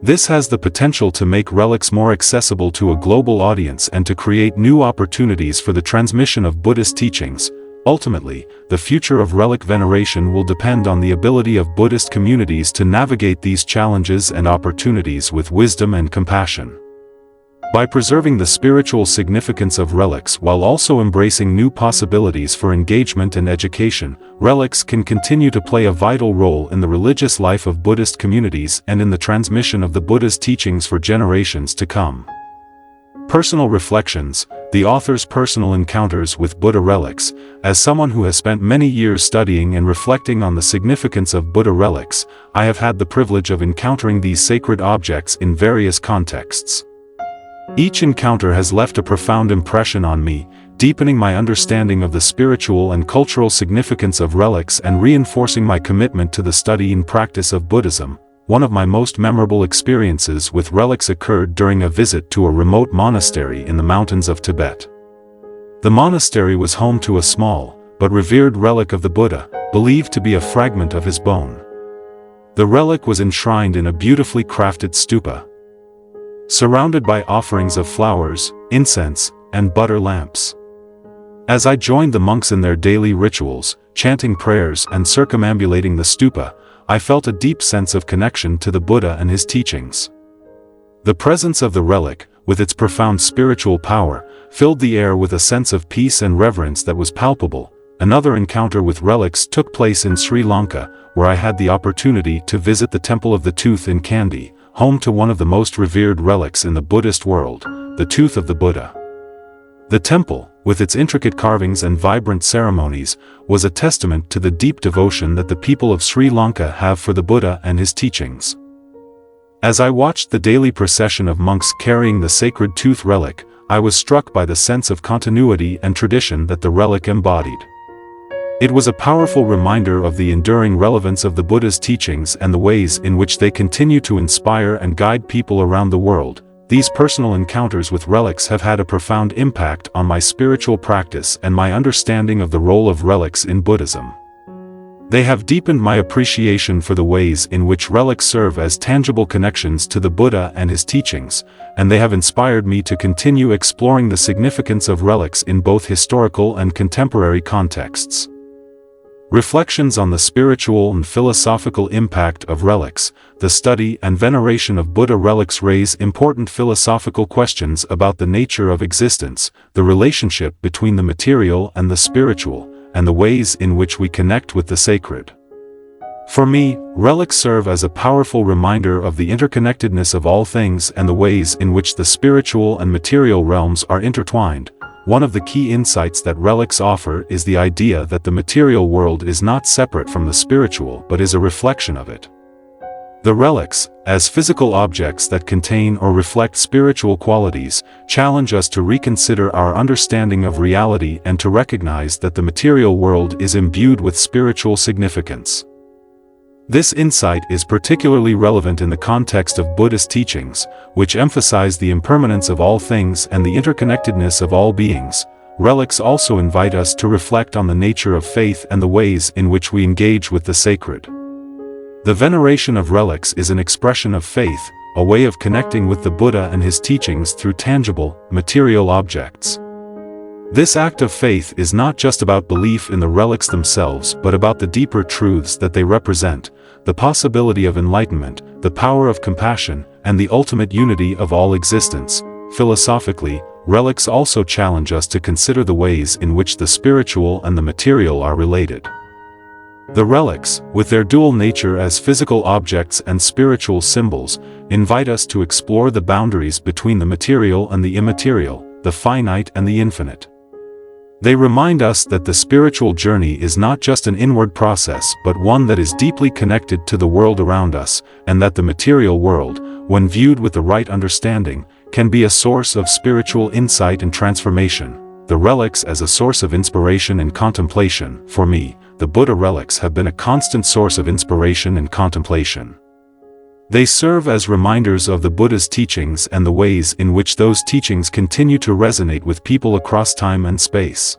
This has the potential to make relics more accessible to a global audience and to create new opportunities for the transmission of Buddhist teachings. Ultimately, the future of relic veneration will depend on the ability of Buddhist communities to navigate these challenges and opportunities with wisdom and compassion. By preserving the spiritual significance of relics while also embracing new possibilities for engagement and education, relics can continue to play a vital role in the religious life of Buddhist communities and in the transmission of the Buddha's teachings for generations to come. Personal reflections. The author's personal encounters with Buddha relics. As someone who has spent many years studying and reflecting on the significance of Buddha relics, I have had the privilege of encountering these sacred objects in various contexts. Each encounter has left a profound impression on me, deepening my understanding of the spiritual and cultural significance of relics and reinforcing my commitment to the study and practice of Buddhism. One of my most memorable experiences with relics occurred during a visit to a remote monastery in the mountains of Tibet. The monastery was home to a small, but revered relic of the Buddha, believed to be a fragment of his bone. The relic was enshrined in a beautifully crafted stupa, surrounded by offerings of flowers, incense, and butter lamps. As I joined the monks in their daily rituals, chanting prayers and circumambulating the stupa, I felt a deep sense of connection to the Buddha and his teachings. The presence of the relic, with its profound spiritual power, filled the air with a sense of peace and reverence that was palpable. Another encounter with relics took place in Sri Lanka, where I had the opportunity to visit the Temple of the Tooth in Kandy, home to one of the most revered relics in the Buddhist world, the Tooth of the Buddha. The temple, with its intricate carvings and vibrant ceremonies, was a testament to the deep devotion that the people of Sri Lanka have for the Buddha and his teachings. As I watched the daily procession of monks carrying the sacred tooth relic, I was struck by the sense of continuity and tradition that the relic embodied. It was a powerful reminder of the enduring relevance of the Buddha's teachings and the ways in which they continue to inspire and guide people around the world. These personal encounters with relics have had a profound impact on my spiritual practice and my understanding of the role of relics in Buddhism. They have deepened my appreciation for the ways in which relics serve as tangible connections to the Buddha and his teachings, and they have inspired me to continue exploring the significance of relics in both historical and contemporary contexts. Reflections on the spiritual and philosophical impact of relics. The study and veneration of Buddha relics raise important philosophical questions about the nature of existence, the relationship between the material and the spiritual, and the ways in which we connect with the sacred. For me, relics serve as a powerful reminder of the interconnectedness of all things and the ways in which the spiritual and material realms are intertwined. One of the key insights that relics offer is the idea that the material world is not separate from the spiritual but is a reflection of it. The relics, as physical objects that contain or reflect spiritual qualities, challenge us to reconsider our understanding of reality and to recognize that the material world is imbued with spiritual significance. This insight is particularly relevant in the context of Buddhist teachings, which emphasize the impermanence of all things and the interconnectedness of all beings. Relics also invite us to reflect on the nature of faith and the ways in which we engage with the sacred. The veneration of relics is an expression of faith, a way of connecting with the Buddha and his teachings through tangible, material objects. This act of faith is not just about belief in the relics themselves but about the deeper truths that they represent, the possibility of enlightenment, the power of compassion, and the ultimate unity of all existence. Philosophically, relics also challenge us to consider the ways in which the spiritual and the material are related. The relics, with their dual nature as physical objects and spiritual symbols, invite us to explore the boundaries between the material and the immaterial, the finite and the infinite. They remind us that the spiritual journey is not just an inward process but one that is deeply connected to the world around us, and that the material world, when viewed with the right understanding, can be a source of spiritual insight and transformation. The relics as a source of inspiration and contemplation. For me, the Buddha relics have been a constant source of inspiration and contemplation. They serve as reminders of the Buddha's teachings and the ways in which those teachings continue to resonate with people across time and space.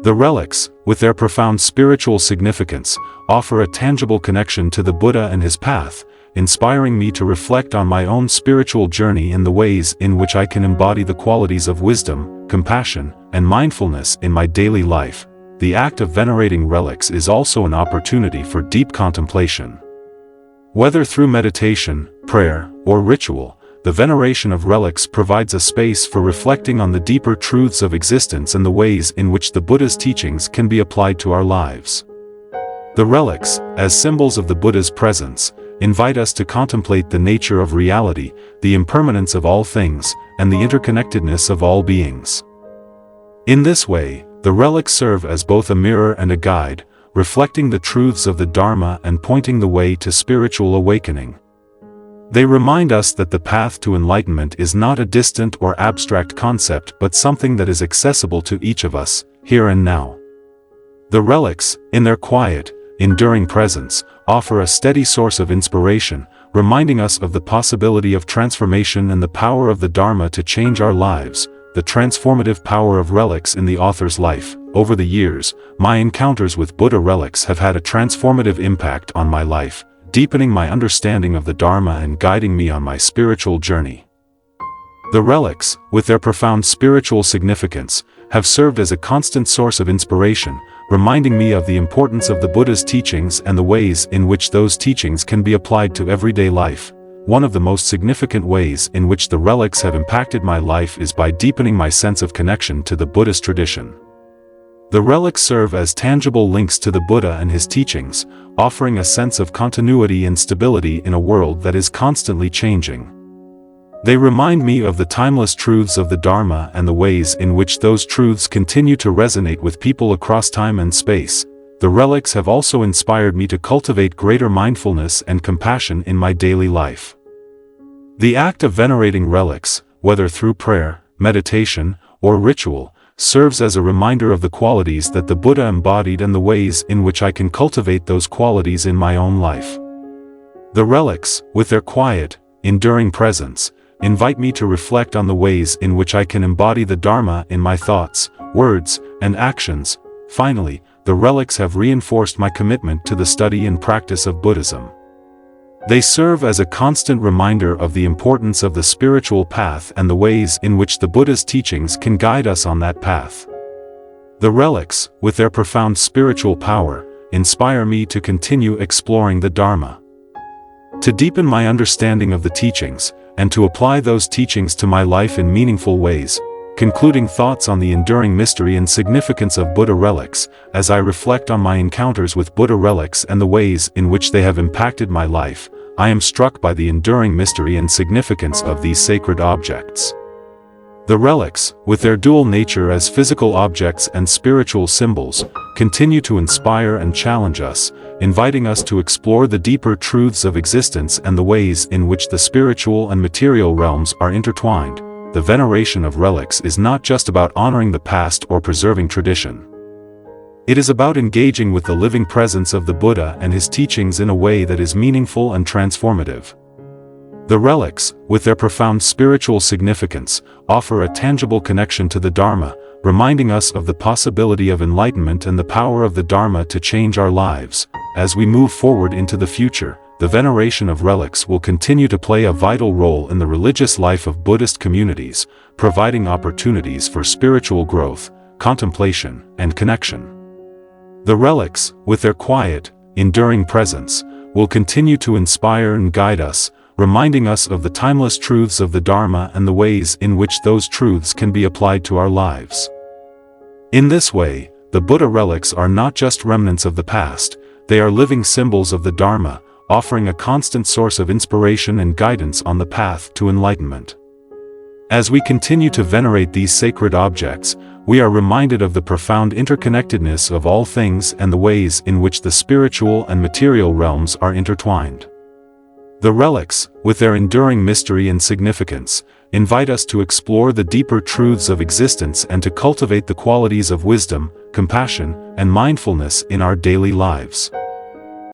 The relics, with their profound spiritual significance, offer a tangible connection to the Buddha and his path, inspiring me to reflect on my own spiritual journey and the ways in which I can embody the qualities of wisdom, compassion, and mindfulness in my daily life. The act of venerating relics is also an opportunity for deep contemplation. Whether through meditation, prayer, or ritual, the veneration of relics provides a space for reflecting on the deeper truths of existence and the ways in which the Buddha's teachings can be applied to our lives. The relics, as symbols of the Buddha's presence, invite us to contemplate the nature of reality, the impermanence of all things, and the interconnectedness of all beings. In this way, the relics serve as both a mirror and a guide, reflecting the truths of the Dharma and pointing the way to spiritual awakening. They remind us that the path to enlightenment is not a distant or abstract concept but something that is accessible to each of us, here and now. The relics, in their quiet, enduring presence, offer a steady source of inspiration, reminding us of the possibility of transformation and the power of the Dharma to change our lives. The transformative power of relics in the author's life. Over the years, my encounters with Buddha relics have had a transformative impact on my life, deepening my understanding of the Dharma and guiding me on my spiritual journey. The relics, with their profound spiritual significance, have served as a constant source of inspiration, reminding me of the importance of the Buddha's teachings and the ways in which those teachings can be applied to everyday life. One of the most significant ways in which the relics have impacted my life is by deepening my sense of connection to the Buddhist tradition. The relics serve as tangible links to the Buddha and his teachings, offering a sense of continuity and stability in a world that is constantly changing. They remind me of the timeless truths of the Dharma and the ways in which those truths continue to resonate with people across time and space. The relics have also inspired me to cultivate greater mindfulness and compassion in my daily life. The act of venerating relics, whether through prayer, meditation, or ritual, serves as a reminder of the qualities that the Buddha embodied and the ways in which I can cultivate those qualities in my own life. The relics, with their quiet, enduring presence, invite me to reflect on the ways in which I can embody the Dharma in my thoughts, words, and actions. Finally, the relics have reinforced my commitment to the study and practice of Buddhism. They serve as a constant reminder of the importance of the spiritual path and the ways in which the Buddha's teachings can guide us on that path. The relics, with their profound spiritual power, inspire me to continue exploring the Dharma. To deepen my understanding of the teachings, and to apply those teachings to my life in meaningful ways. Concluding thoughts on the enduring mystery and significance of Buddha relics. As I reflect on my encounters with Buddha relics and the ways in which they have impacted my life, I am struck by the enduring mystery and significance of these sacred objects. The relics, with their dual nature as physical objects and spiritual symbols, continue to inspire and challenge us, inviting us to explore the deeper truths of existence and the ways in which the spiritual and material realms are intertwined. The veneration of relics is not just about honoring the past or preserving tradition. It is about engaging with the living presence of the Buddha and his teachings in a way that is meaningful and transformative. The relics, with their profound spiritual significance, offer a tangible connection to the Dharma, reminding us of the possibility of enlightenment and the power of the Dharma to change our lives. As we move forward into the future, the veneration of relics will continue to play a vital role in the religious life of Buddhist communities, providing opportunities for spiritual growth, contemplation, and connection. The relics, with their quiet, enduring presence, will continue to inspire and guide us, reminding us of the timeless truths of the Dharma and the ways in which those truths can be applied to our lives. In this way, the Buddha relics are not just remnants of the past, they are living symbols of the Dharma, offering a constant source of inspiration and guidance on the path to enlightenment. As we continue to venerate these sacred objects, we are reminded of the profound interconnectedness of all things and the ways in which the spiritual and material realms are intertwined. The relics, with their enduring mystery and significance, invite us to explore the deeper truths of existence and to cultivate the qualities of wisdom, compassion, and mindfulness in our daily lives.